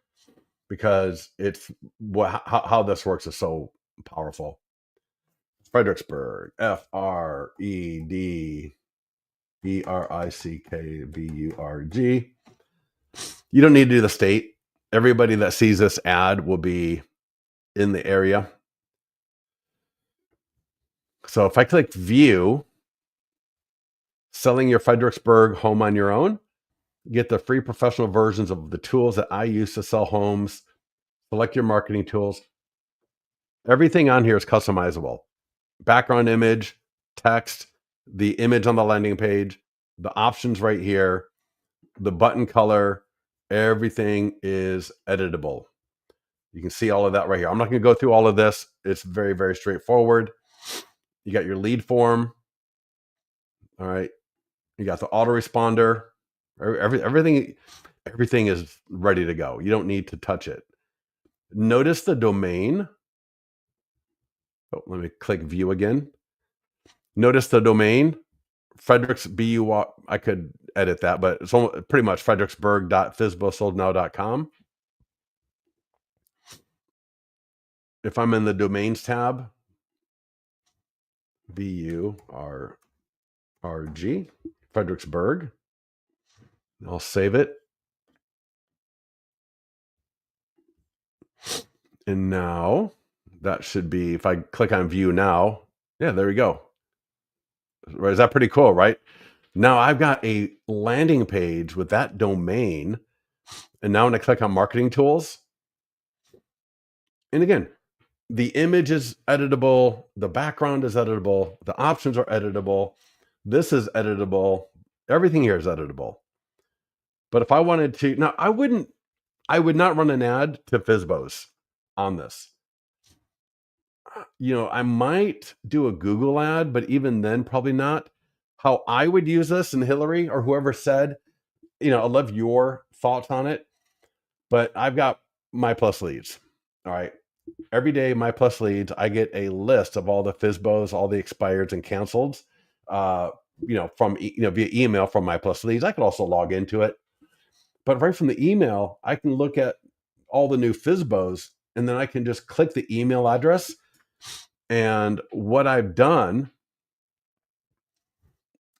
because it's how this works is so powerful. Fredericksburg, FREDBERICKBURG. You don't need to do the state. Everybody that sees this ad will be in the area. So if I click view, selling your Fredericksburg home on your own, get the free professional versions of the tools that I use to sell homes. Select your marketing tools. Everything on here is customizable. Background image, text, the image on the landing page, the options right here, the button color, everything is editable. You can see all of that right here. I'm not going to go through all of this. It's very, very straightforward. You got your lead form. All right. You got the autoresponder. Everything is ready to go. You don't need to touch it. Notice the domain. Oh, let me click view again. Notice the domain, Fredericks BU. I could edit that, but it's pretty much fredericksburg.fsbosoldnow.com. If I'm in the domains tab, BURG, Fredericksburg, I'll save it. And now that should be, if I click on view now, yeah, there we go. Right, is that pretty cool, right? Now I've got a landing page with that domain. And now when I click on marketing tools, and again, the image is editable, the background is editable, the options are editable, this is editable, everything here is editable. But if I wanted to, now I would not run an ad to FSBOs on this. I might do a Google ad, but even then, probably not. How I would use this, and Hillary or whoever said, I love your thoughts on it, but I've got My Plus leads. All right. Every day, My Plus leads, I get a list of all the FSBOs, all the expireds and canceleds, from, via email from My Plus leads. I could also log into it, but right from the email, I can look at all the new FSBOs, and then I can just click the email address. And what I've done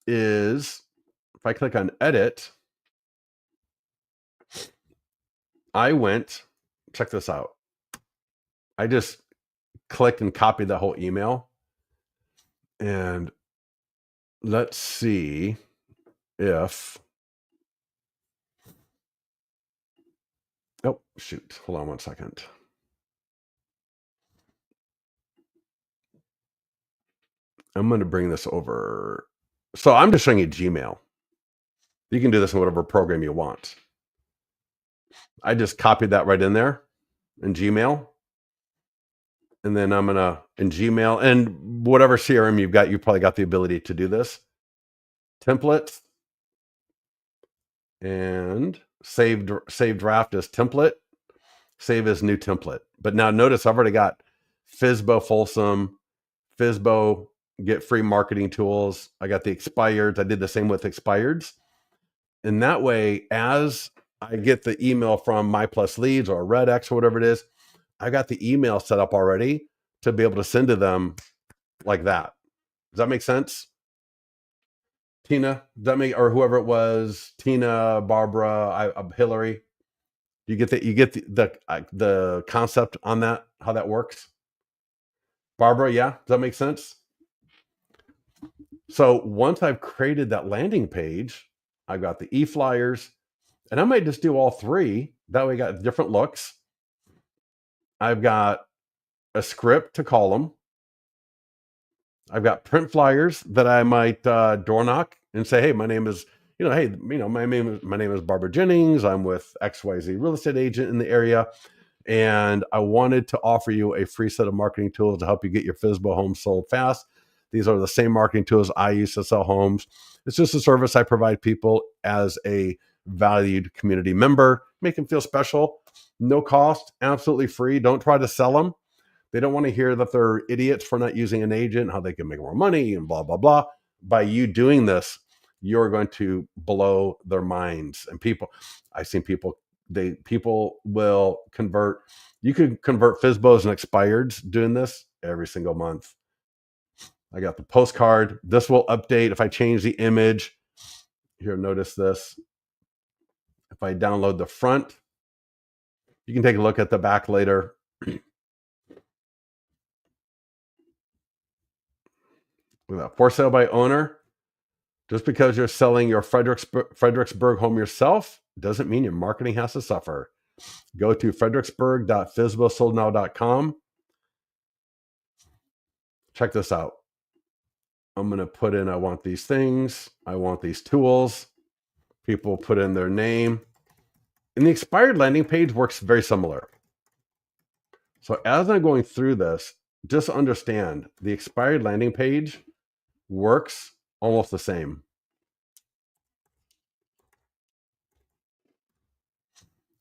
is, if I click on edit, check this out. I just clicked and copied the whole email. And let's see if, oh, shoot. Hold on one second. I'm going to bring this over. So I'm just showing you Gmail. You can do this in whatever program you want. I just copied that right in there in Gmail. And then I'm going to, in Gmail and whatever CRM you've got, you probably got the ability to do this. Templates and save draft as template, save as new template. But now notice I've already got FSBO Folsom, FSBO get free marketing tools. I got the expireds. I did the same with expireds. And that way, as I get the email from My Plus Leads or RedX or whatever it is, I got the email set up already to be able to send to them like that. Does that make sense? Tina, does that make, or whoever it was, Tina, Barbara, Hillary. You get the concept on that, how that works? Barbara, yeah, does that make sense? So once I've created that landing page, I've got the e-flyers, and I might just do all three. That way I got different looks. I've got a script to call them. I've got print flyers that I might door knock and say, hey, my name is, my name is Barbara Jennings. I'm with XYZ real estate agent in the area. And I wanted to offer you a free set of marketing tools to help you get your FSBO home sold fast. These are the same marketing tools I use to sell homes. It's just a service I provide people as a valued community member. Make them feel special. No cost, absolutely free. Don't try to sell them. They don't want to hear that they're idiots for not using an agent, how they can make more money and blah, blah, blah. By you doing this, you're going to blow their minds. And I've seen people will convert. You could convert FSBOs and expireds doing this every single month. I got the postcard. This will update if I change the image. Here, notice this. If I download the front, you can take a look at the back later. For sale by owner. Just because you're selling your Fredericksburg home yourself doesn't mean your marketing has to suffer. Go to fredericksburg.fsbosoldnow.com. Check this out. I'm going to put in, I want these things. I want these tools. People put in their name. And the expired landing page works very similar. So as I'm going through this, just understand the expired landing page works almost the same.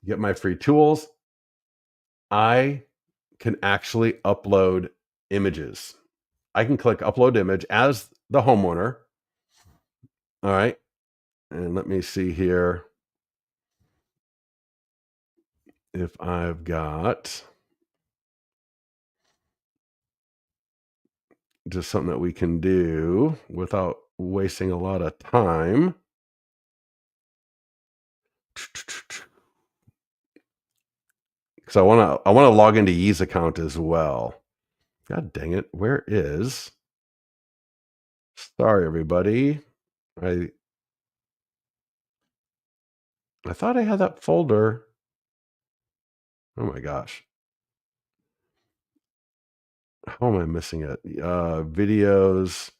Get my free tools. I can actually upload images. I can click upload image as the homeowner. All right. And let me see here if I've got just something that we can do without wasting a lot of time. Because I want to log into Yee's account as well. God dang it. Where is? Sorry, everybody. I thought I had that folder. Oh my gosh. How am I missing it? Videos,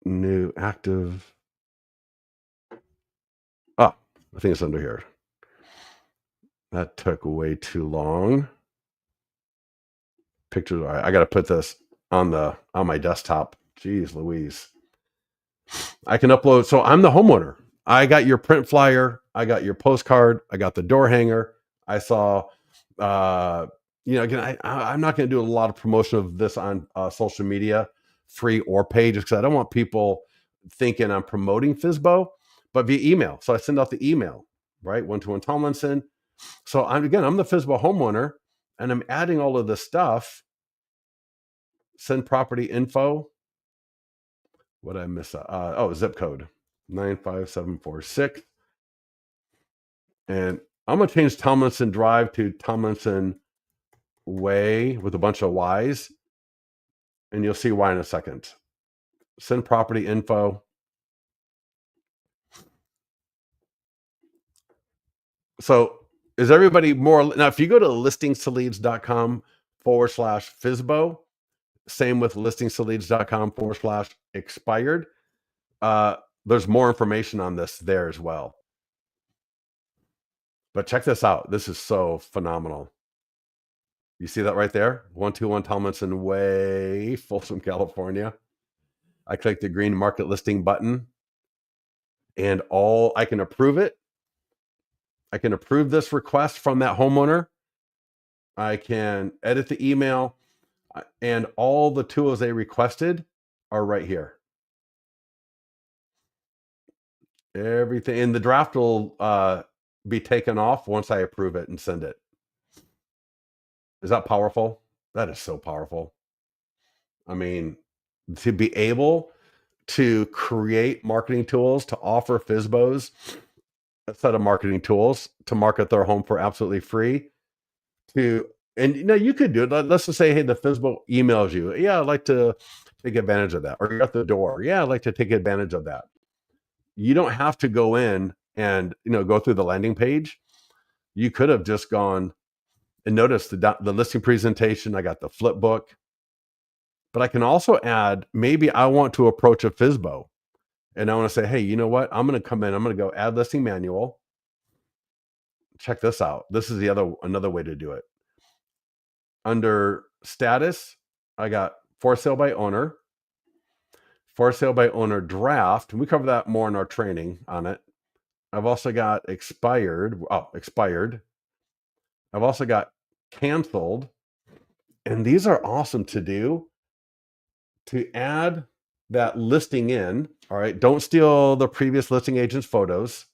new, active. Oh, I think it's under here. That took way too long. Pictures. I got to put this on my desktop. Jeez Louise. I can upload. So I'm the homeowner. I got your print flyer. I got your postcard. I got the door hanger. I saw, again, I'm not going to do a lot of promotion of this on social media, free or paid, just because I don't want people thinking I'm promoting FSBO, but via email. So I send out the email, right? 121 Tomlinson. So I'm the FSBO homeowner, and I'm adding all of this stuff. Send property info. What did I miss? Zip code 95746. And I'm going to change Tomlinson Drive to Tomlinson Way with a bunch of Y's. And you'll see why in a second. Send property info. So is everybody more? Now, if you go to listingstoleads.com/FSBO, Same with listingstoloads.com/expired. There's more information on this there as well. But check this out. This is so phenomenal. You see that right there? 121 Tomlinson Way, Folsom, California. I click the green market listing button, and I can approve it. I can approve this request from that homeowner. I can edit the email, and all the tools they requested are right here. Everything, and the draft will be taken off once I approve it and send it. Is that powerful? That is so powerful. I mean, to be able to create marketing tools to offer FSBOs a set of marketing tools to market their home for absolutely free. And you could do it. Let's just say, hey, the FSBO emails you. Yeah, I'd like to take advantage of that. Or you're at the door. Yeah, I'd like to take advantage of that. You don't have to go in and go through the landing page. You could have just gone and noticed the listing presentation. I got the flip book. But I can also add, maybe I want to approach a FSBO and I want to say, hey, you know what? I'm going to come in. I'm going to go add listing manual. Check this out. This is another way to do it. Under status, I got for sale by owner draft. And we cover that more in our training on it. I've also got expired. I've also got canceled. And these are awesome to do. To add that listing in, all right, don't steal the previous listing agent's photos.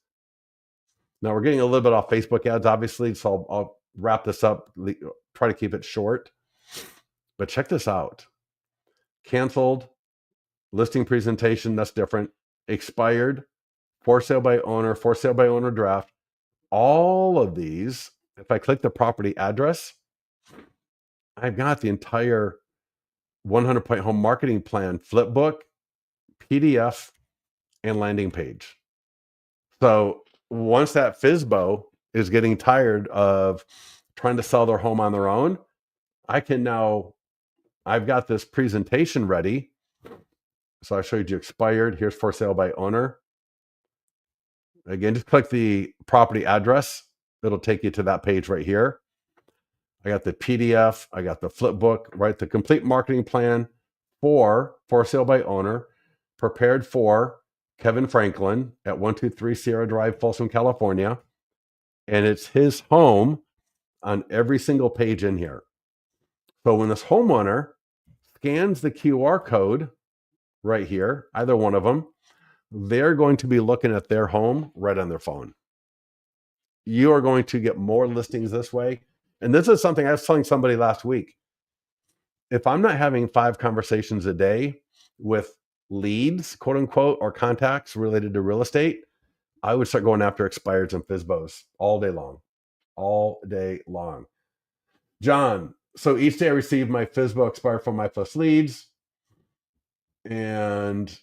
Now we're getting a little bit off Facebook ads, obviously, so I'll wrap this up, try to keep it short. But check this out. Canceled, listing presentation, that's different. Expired, for sale by owner draft. All of these, if I click the property address, I've got the entire 100-point home marketing plan, flip book, PDF, and landing page. So once that FSBO is getting tired of trying to sell their home on their own, I've got this presentation ready. So I showed you expired. Here's for sale by owner. Again, just click the property address. It'll take you to that page right here. I got the PDF. I got the flip book, right? The complete marketing plan for sale by owner, prepared for Kevin Franklin at 123 Sierra Drive, Folsom, California. And it's his home on every single page in here. So when this homeowner scans the QR code right here, either one of them, they're going to be looking at their home right on their phone. You are going to get more listings this way. And this is something I was telling somebody last week. If I'm not having 5 conversations a day with leads, quote unquote, or contacts related to real estate, I would start going after expireds and FSBOs all day long. John, so each day I receive my FSBO expired from my plus leads. And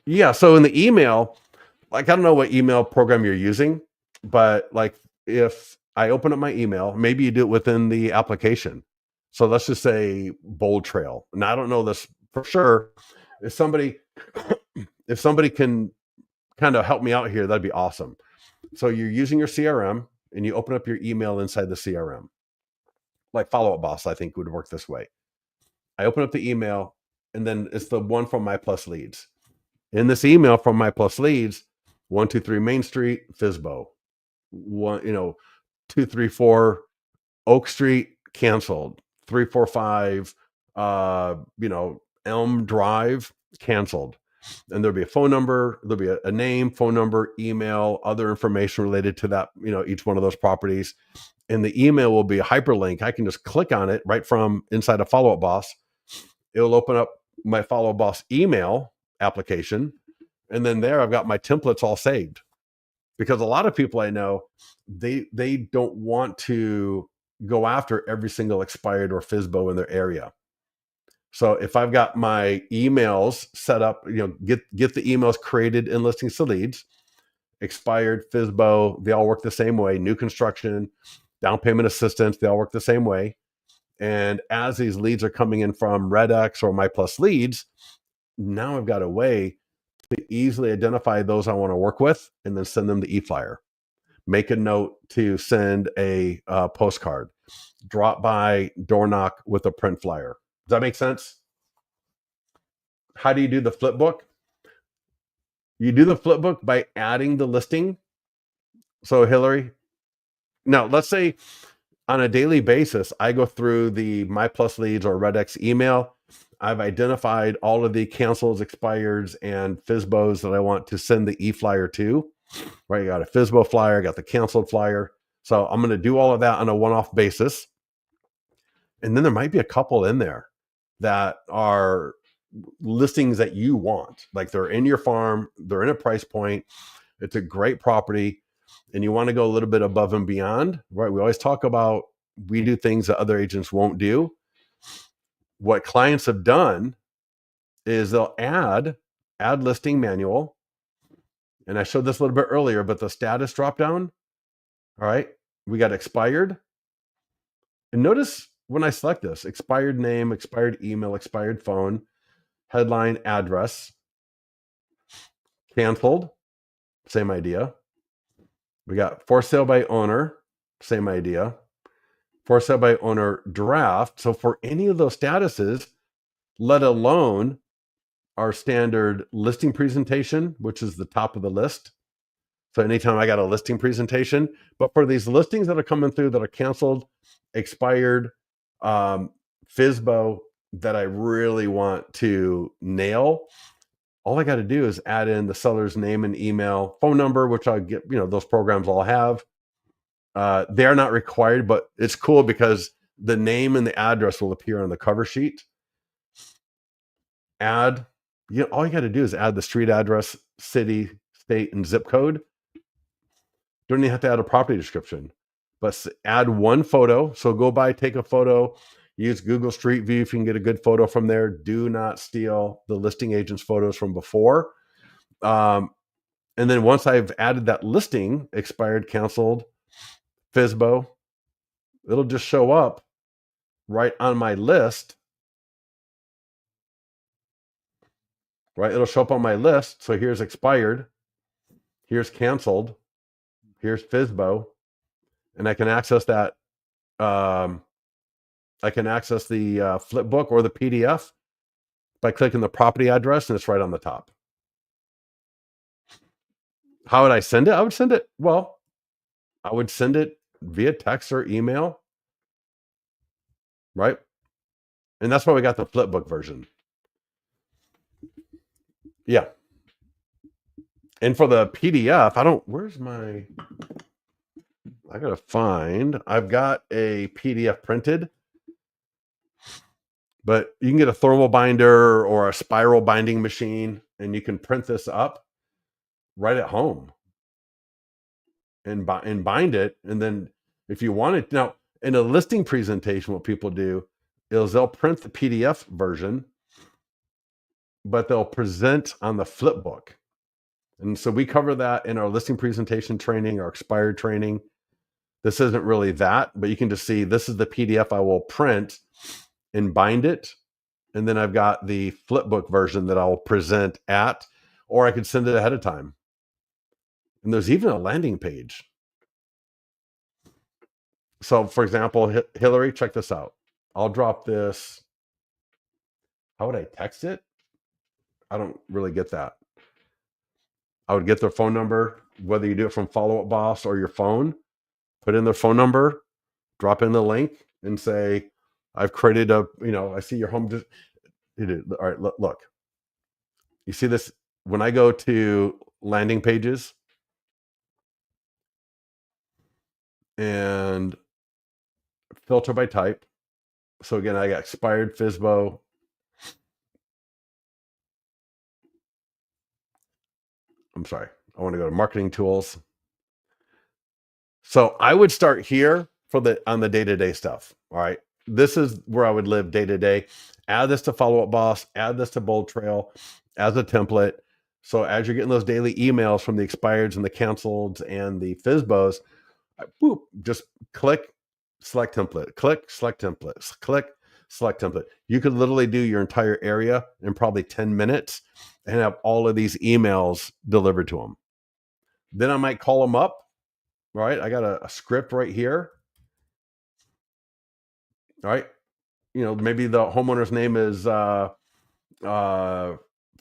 yeah, so in the email, like, I don't know what email program you're using, but like if I open up my email, maybe you do it within the application. So let's just say Bold Trail. And I don't know this for sure. If somebody can kind of help me out here, that'd be awesome. So you're using your CRM and you open up your email inside the CRM. Like Follow Up Boss, I think would work this way. I open up the email and then it's the one from My Plus Leads. In this email from My Plus Leads, 123 Main Street, FSBO. 234 Oak Street, canceled. 345 Elm Drive, canceled. And there'll be a phone number, there'll be a name, phone number, email, other information related to that, each one of those properties. And the email will be a hyperlink. I can just click on it right from inside of Follow Up Boss. It'll open up my Follow Up Boss email application. And then there I've got my templates all saved. Because a lot of people I know, they don't want to go after every single expired or FSBO in their area. So if I've got my emails set up, get the emails created in Listings to Leads, expired, FSBO, they all work the same way. New construction, down payment assistance, they all work the same way. And as these leads are coming in from RedX or My Plus Leads, now I've got a way to easily identify those I want to work with and then send them the e-flyer. Make a note to send a postcard. Drop by, door knock with a print flyer. Does that make sense? How do you do the flip book? You do the flip book by adding the listing. So Hillary, now let's say on a daily basis, I go through the My Plus Leads or RedX email. I've identified all of the cancels, expireds, and FSBOs that I want to send the e-flyer to. Right, you got a FSBO flyer, got the canceled flyer. So I'm going to do all of that on a one-off basis. And then there might be a couple in there that are listings that you want. Like they're in your farm, they're in a price point, it's a great property, and you want to go a little bit above and beyond, right? We always talk about we do things that other agents won't do. What clients have done is they'll add listing manual. And I showed this a little bit earlier, but the status drop down, all right, we got expired. And notice when I select this, expired name, expired email, expired phone, headline, address, canceled, same idea. We got for sale by owner, same idea. For sale by owner draft. So for any of those statuses, let alone our standard listing presentation, which is the top of the list. So anytime I got a listing presentation, but for these listings that are coming through that are canceled, expired, FSBO that I really want to nail, all I got to do is add in the seller's name and email, phone number, which I'll get, those programs all have. They're not required, but it's cool because the name and the address will appear on the cover sheet. Add, all you got to do is add the street address, city, state, and zip code. Don't even have to add a property description, but add one photo. So go by, take a photo, use Google Street View if you can get a good photo from there. Do not steal the listing agent's photos from before. And then once I've added that listing, expired, canceled, FSBO, it'll just show up right on my list. Right, it'll show up on my list. So here's expired, here's canceled, here's FSBO, and I can access that. I can access the flip book or the PDF by clicking the property address, and it's right on the top. How would I send it? I would send it, I would send it via text or email, right? And that's why we got the flip book version. Yeah. And for the PDF, I gotta find, I've got a PDF printed, but you can get a thermal binder or a spiral binding machine, and you can print this up right at home and bind it. And then if you want it, now in a listing presentation, what people do is they'll print the PDF version, but they'll present on the flip book. And so we cover that in our listing presentation training, our expired training. This isn't really that, but you can just see this is the PDF I will print and bind it. And then I've got the flip book version that I'll present at, or I could send it ahead of time. And there's even a landing page. So for example, Hillary, check this out. I'll drop this. How would I text it? I don't really get that. I would get their phone number, whether you do it from Follow Up Boss or your phone, put in their phone number, drop in the link and say, I've created I see your home. All right, look. You see this? When I go to landing pages and filter by type. So again, I got expired, FSBO. I'm sorry. I want to go to marketing tools. So I would start here on the day-to-day stuff. All right. This is where I would live day to day. Add this to Follow Up Boss, add this to Bold Trail as a template. So as you're getting those daily emails from the expireds and the canceleds and the FSBOs, just click, select template, click, select template, click, select template. You could literally do your entire area in probably 10 minutes and have all of these emails delivered to them. Then I might call them up, right? I got a script right here, right? You know, maybe the homeowner's name is uh,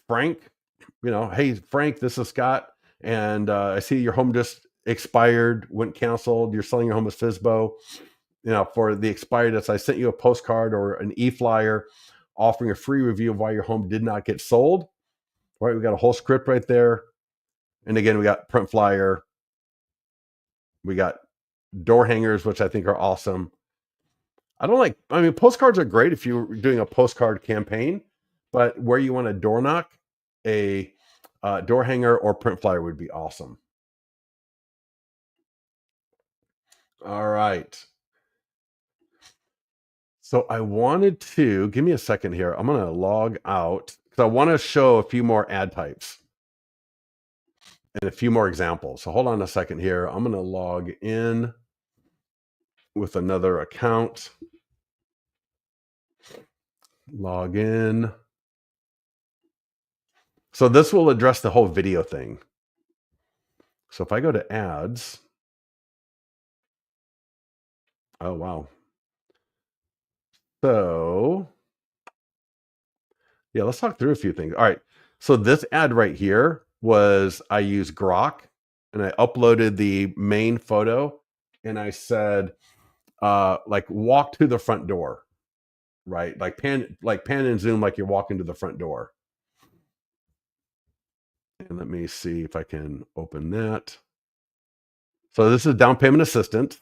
Frank. You know, hey, Frank, this is Scott. And I see your home just expired, went canceled. You're selling your home as FISBO. You know, for the expired, I sent you a postcard or an e-flyer offering a free review of why your home did not get sold. Right, we got a whole script right there. And again, we got print flyer. We got door hangers, which I think are awesome. I mean, postcards are great if you're doing a postcard campaign, but where you want a door knock, a door hanger or print flyer would be awesome. All right. So I wanted to give me a second here. I'm going to log out because I want to show a few more ad types and a few more examples. So hold on a second here. I'm going to log in with another account. Log in. So this will address the whole video thing. So if I go to ads, oh, wow. So yeah, let's talk through a few things. All right. So this ad right here was I used Grok and I uploaded the main photo and I said, like walk to the front door, right? Like pan and zoom like you're walking to the front door. And let me see if I can open that. So this is down payment assistance.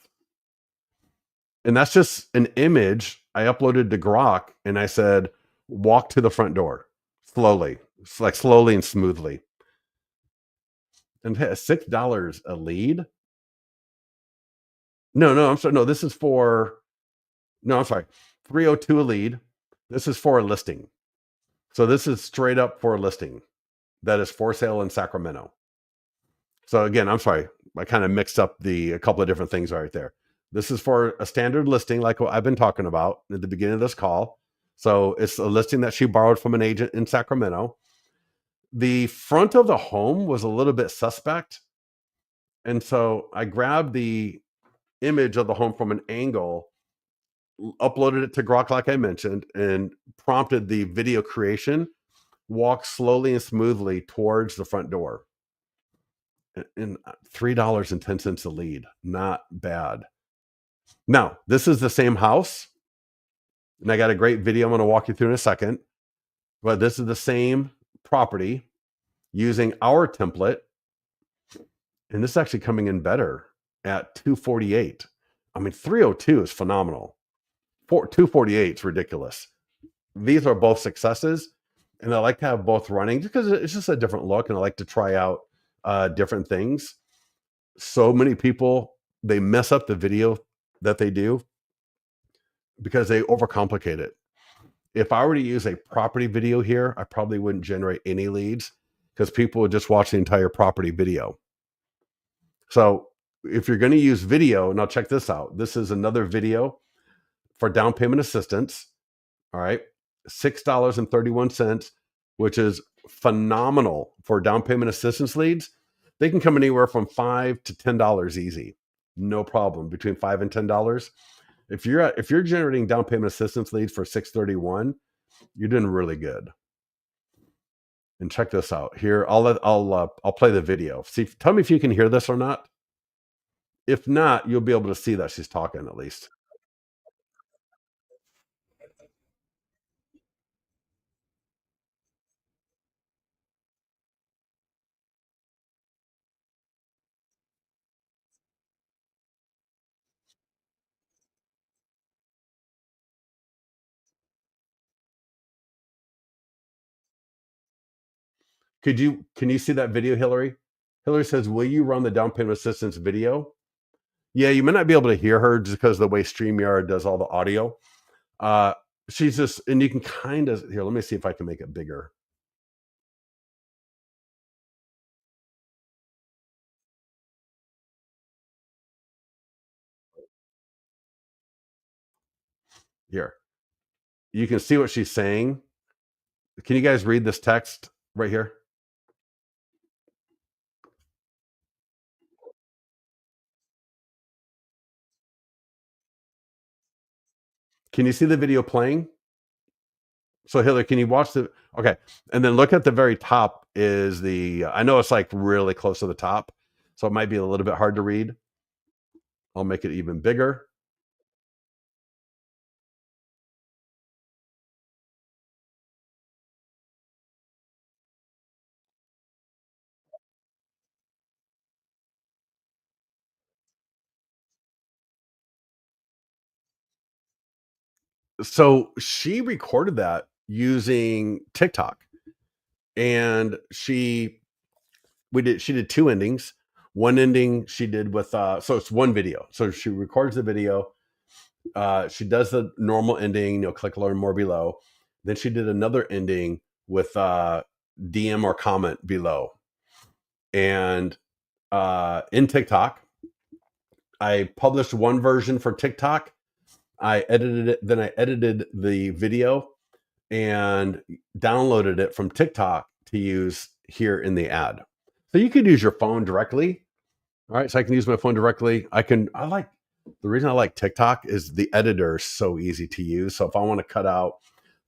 And that's just an image I uploaded to Grok and I said, walk to the front door slowly. It's like slowly and smoothly. And $6 a lead. No, I'm sorry. No, this is for no, I'm sorry. 302 a lead. This is for a listing. So this is straight up for a listing that is for sale in Sacramento. So again, I'm sorry. I kind of mixed up a couple of different things right there. This is for a standard listing, like what I've been talking about at the beginning of this call. So it's a listing that she borrowed from an agent in Sacramento. The front of the home was a little bit suspect. And so I grabbed the image of the home from an angle, uploaded it to Grok, like I mentioned, and prompted the video creation, walk slowly and smoothly towards the front door. And $3.10 a lead, not bad. Now, this is the same house, and I got a great video I'm going to walk you through in a second. But this is the same property using our template, and this is actually coming in better at 248. I mean, 302 is phenomenal. 248 is ridiculous. These are both successes, and I like to have both running just because it's just a different look, and I like to try out different things. So many people, they mess up the video that they do because they overcomplicate it. If I were to use a property video here, I probably wouldn't generate any leads because people would just watch the entire property video. So if you're going to use video, now check this out. This is another video for down payment assistance. All right. $6.31, which is phenomenal for down payment assistance leads. They can come anywhere from $5 to $10 easy. No problem. Between $5 and $10. If you're generating down payment assistance leads for 631, you're doing really good. And check this out. Here, I'll play the video. See, tell me if you can hear this or not. If not, you'll be able to see that she's talking at least. Can you see that video, Hillary? Hillary says, "Will you run the down payment assistance video?" Yeah, you may not be able to hear her just because of the way StreamYard does all the audio. Uh, she's just, and you can kind of here. Let me see if I can make it bigger. Here, you can see what she's saying. Can you guys read this text right here? Can you see the video playing? So Hillary, can you watch the okay? And then look at the very top is the I know it's like really close to the top, so it might be a little bit hard to read. I'll make it even bigger. So she recorded that using TikTok, and she did two endings. One ending she did with so it's one video. So she records the video. She does the normal ending, click learn more below. Then she did another ending with DM or comment below. And in TikTok, I published one version for TikTok. I edited it, then I edited the video and downloaded it from TikTok to use here in the ad. So you could use your phone directly. All right. So I can use my phone directly. I like the reason I like TikTok is the editor is so easy to use. So if I want to cut out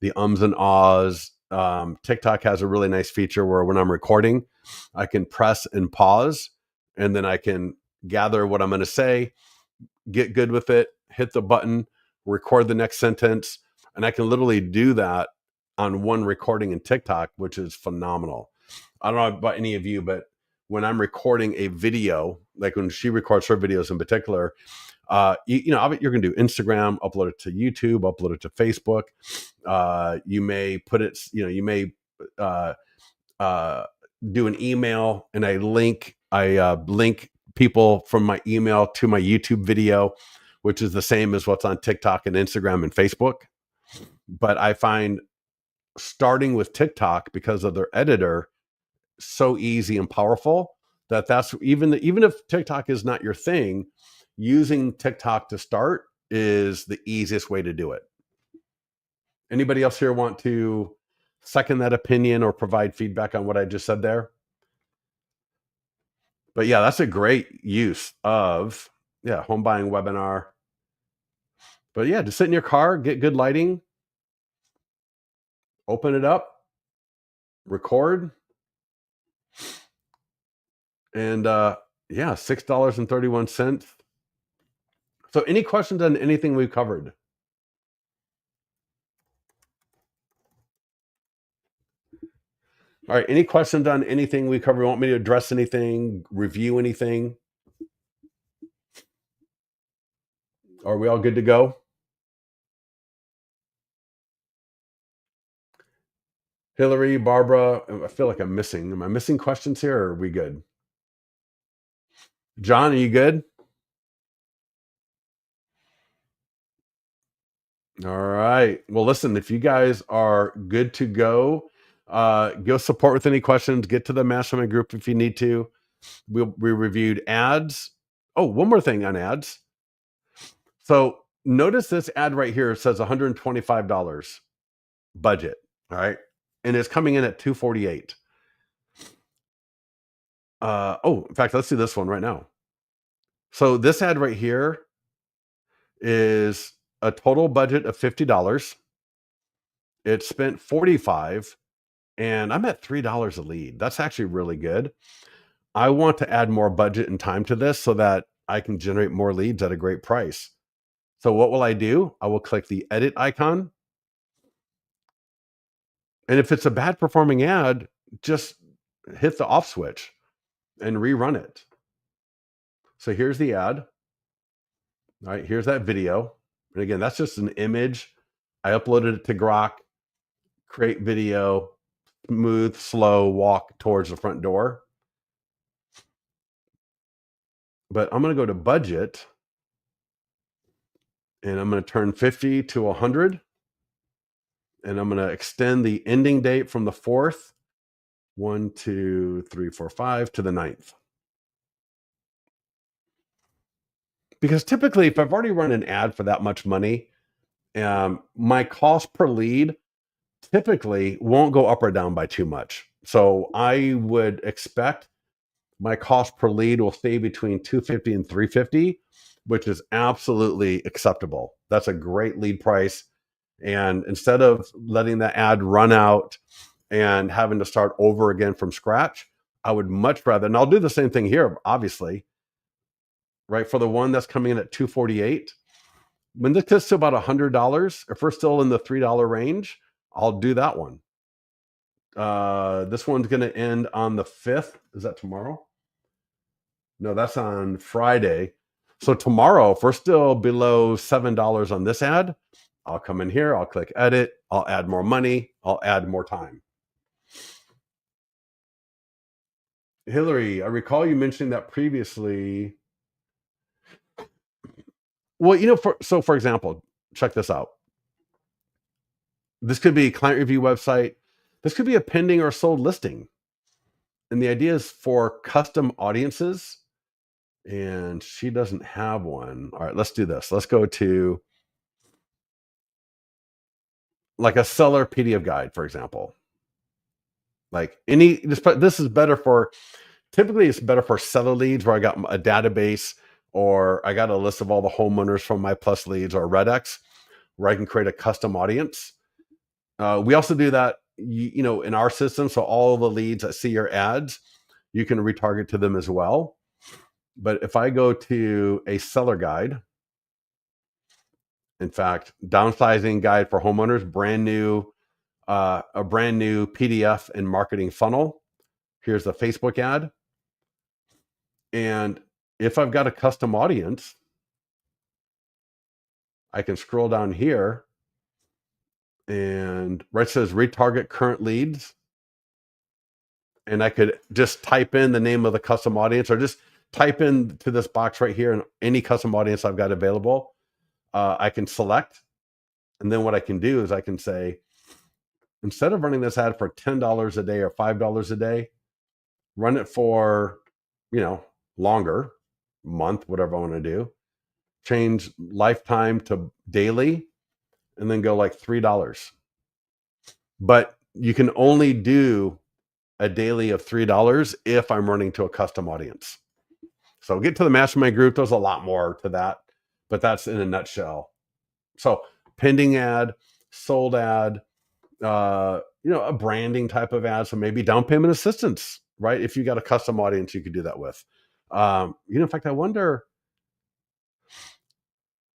the ums and ahs, TikTok has a really nice feature where when I'm recording, I can press and pause, and then I can gather what I'm going to say, get good with it, hit the button, record the next sentence. And I can literally do that on one recording in TikTok, which is phenomenal. I don't know about any of you, but when I'm recording a video, like when she records her videos in particular, you're going to do Instagram, upload it to YouTube, upload it to Facebook. You may put it, you may uh, do an email, and I link people from my email to my YouTube video, which is the same as what's on TikTok and Instagram and Facebook. But I find starting with TikTok because of their editor so easy and powerful that's even if TikTok is not your thing, using TikTok to start is the easiest way to do it. Anybody else here want to second that opinion or provide feedback on what I just said there? But yeah, that's a great use of home buying webinar. But yeah, just sit in your car, get good lighting, open it up, record, and $6.31. So any questions on anything we've covered? All right, any questions on anything we covered? Want me to address anything, review anything? Are we all good to go? Hillary, Barbara, I feel like I'm missing. Am I missing questions here, or are we good? John, are you good? All right. Well, listen, if you guys are good to go support with any questions, get to the mastermind group if you need to. We reviewed ads. Oh, one more thing on ads. So notice this ad right here says $125 budget. All right. And it's coming in at 248. In fact, let's do this one right now. So this ad right here is a total budget of $50. It spent 45, and I'm at $3 a lead. That's actually really good. I want to add more budget and time to this so that I can generate more leads at a great price. So what will I do? I will click the edit icon. And if it's a bad performing ad, just hit the off switch and rerun it. So here's the ad. All right, here's that video. And again, that's just an image. I uploaded it to Grok, create video, smooth, slow walk towards the front door. But I'm going to go to budget, and I'm going to turn 50 to 100. And I'm going to extend the ending date from the 4th, 1, 2, 3, 4, 5 to the 9th. Because typically, if I've already run an ad for that much money, My cost per lead typically won't go up or down by too much. So I would expect my cost per lead will stay between 250 and 350, which is absolutely acceptable. That's a great lead price. And instead of letting the ad run out and having to start over again from scratch, I would much rather, and I'll do the same thing here, obviously, right? For the one that's coming in at 248, when this gets to about $100, if we're still in the $3 range, I'll do that one. This one's going to end on the 5th. Is that tomorrow? No, that's on Friday. So tomorrow, if we're still below $7 on this ad, I'll come in here, I'll click edit, I'll add more money, I'll add more time. Hillary, I recall you mentioning that previously. Well, for example, check this out. This could be a client review website. This could be a pending or sold listing. And the idea is for custom audiences. And she doesn't have one. All right, let's do this. Let's go to like a seller PDF guide, for example. Like this is better for, typically it's better for seller leads where I got a database or I got a list of all the homeowners from my plus leads or Redx where I can create a custom audience. We also do that, in our system. So all the leads that see your ads, you can retarget to them as well. But if I go to a seller guide, in fact, downsizing guide for homeowners, a brand new PDF and marketing funnel. Here's the Facebook ad. And if I've got a custom audience, I can scroll down here and right says retarget current leads. And I could just type in the name of the custom audience or just type in to this box right here and any custom audience I've got available. I can select. And then what I can do is I can say, instead of running this ad for $10 a day or $5 a day, run it for, longer, month, whatever I want to do. Change lifetime to daily and then go like $3. But you can only do a daily of $3 if I'm running to a custom audience. So get to the mastermind group. There's a lot more to that, but that's in a nutshell. So pending ad, sold ad, a branding type of ad. So maybe down payment assistance, right? If you got a custom audience, you could do that with. In fact, I wonder.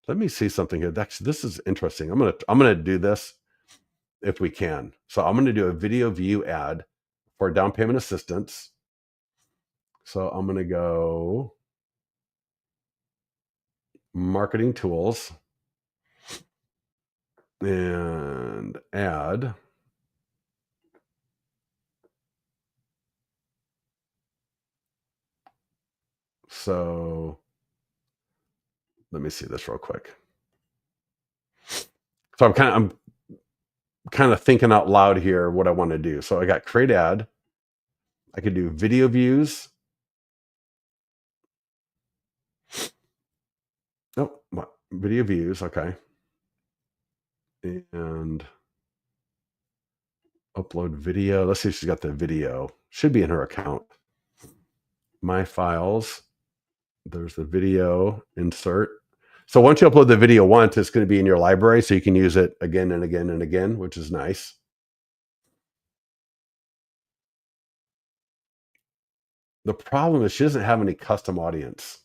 Let me see something here. This is interesting. I'm gonna do this if we can. So I'm gonna do a video view ad for down payment assistance. So I'm gonna go marketing tools and add. So let me see this real quick. So I'm kind of thinking out loud here what I want to do. So I got create ad. I could do video views. Oh, what? Video views. Okay. And upload video. Let's see if she's got the video. Should be in her account. My files. There's the video insert. So once you upload the video once, it's going to be in your library, so you can use it again and again and again, which is nice. The problem is she doesn't have any custom audience.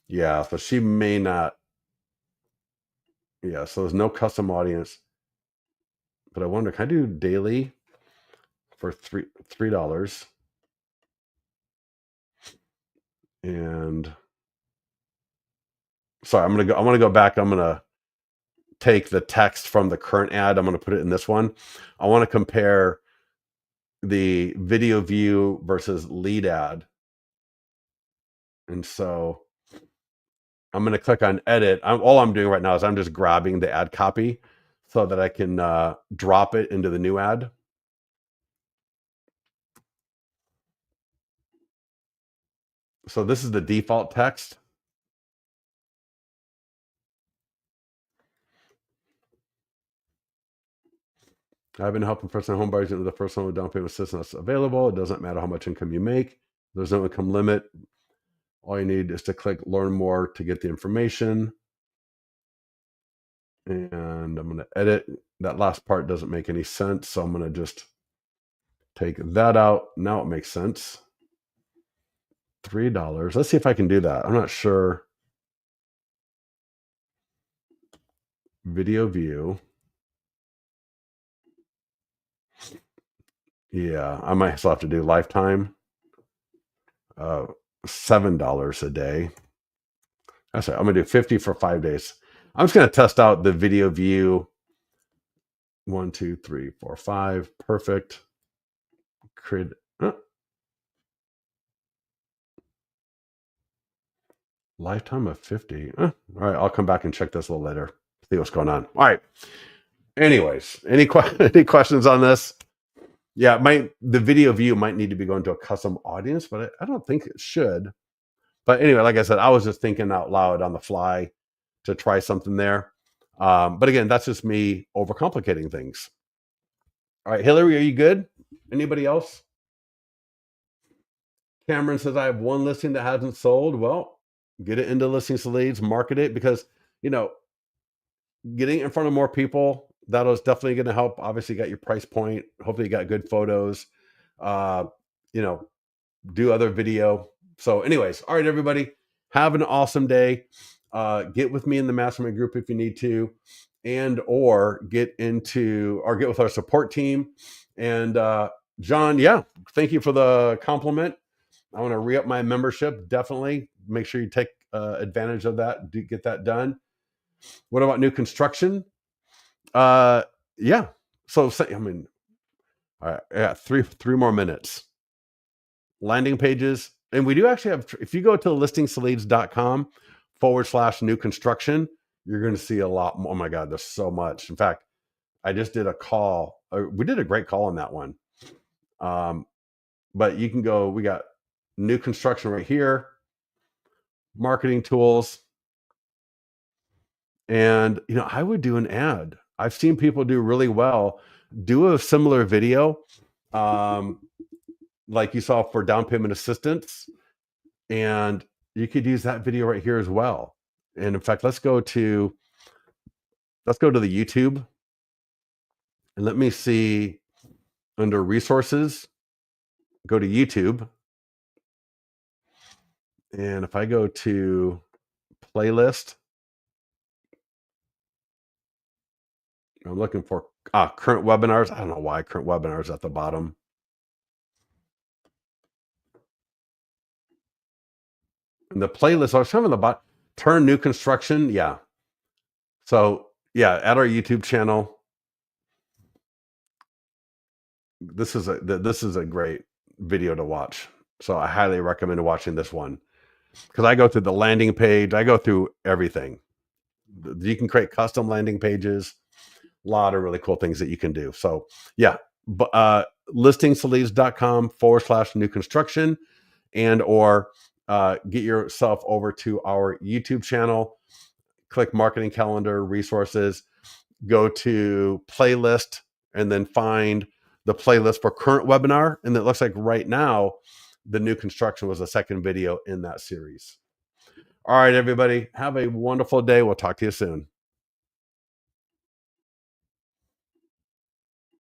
Yeah, so she may not. Yeah, so there's no custom audience. But I wonder, can I do daily for $3? And sorry, I want to go back. I'm gonna take the text from the current ad. I'm gonna put it in this one. I want to compare the video view versus lead ad. And so I'm going to click on edit. All I'm doing right now is I'm just grabbing the ad copy so that I can drop it into the new ad. So this is the default text. I've been helping first-time home buyers into the first home down payment assistance available. It doesn't matter how much income you make. There's no income limit. All you need is to click learn more to get the information. And I'm going to edit. That last part doesn't make any sense. So I'm going to just take that out. Now it makes sense. $3. Let's see if I can do that. I'm not sure. Video view. Yeah, I might still have to do lifetime. $7 a day. That's right. I'm gonna do 50 for 5 days. I'm just gonna test out the video view. 1, 2, 3, 4, 5. Perfect. Create. Lifetime of 50. All right, I'll come back and check this a little later. See what's going on. All right. Anyways, any questions on this? Yeah, the video view might need to be going to a custom audience, but I don't think it should. But anyway, like I said, I was just thinking out loud on the fly to try something there. But again, that's just me overcomplicating things. All right, Hillary, are you good? Anybody else? Cameron says, I have one listing that hasn't sold. Well, get it into listings leads, market it, because, getting in front of more people, that is definitely going to help. Obviously, you got your price point. Hopefully, you got good photos. Do other video. So anyways, all right, everybody, have an awesome day. Get with me in the mastermind group if you need to, or get with our support team. And John, yeah, thank you for the compliment. I want to re-up my membership. Definitely make sure you take advantage of that. Get that done. What about new construction? Yeah. So I mean, all right, I got three more minutes. Landing pages. And we do actually have, if you go to listingsleads.com/new construction, you're going to see a lot more. Oh my God, there's so much. In fact, I just did a call. We did a great call on that one. But you can go, we got new construction right here, marketing tools. And, I would do an ad. I've seen people do really well. Do a similar video, like you saw for down payment assistance. And you could use that video right here as well. And in fact, let's go to the YouTube, and let me see under resources, go to YouTube. And if I go to playlist, I'm looking for current webinars. I don't know why current webinars at the bottom. And the playlist, I was talking about turn new construction. Yeah. So yeah, at our YouTube channel, this is a great video to watch. So I highly recommend watching this one, because I go through the landing page. I go through everything. You can create custom landing pages. A lot of really cool things that you can do. So yeah, listingsleads.com/new construction, or get yourself over to our YouTube channel, click marketing calendar, resources, go to playlist, and then find the playlist for current webinar. And it looks like right now, the new construction was the second video in that series. All right, everybody, have a wonderful day. We'll talk to you soon.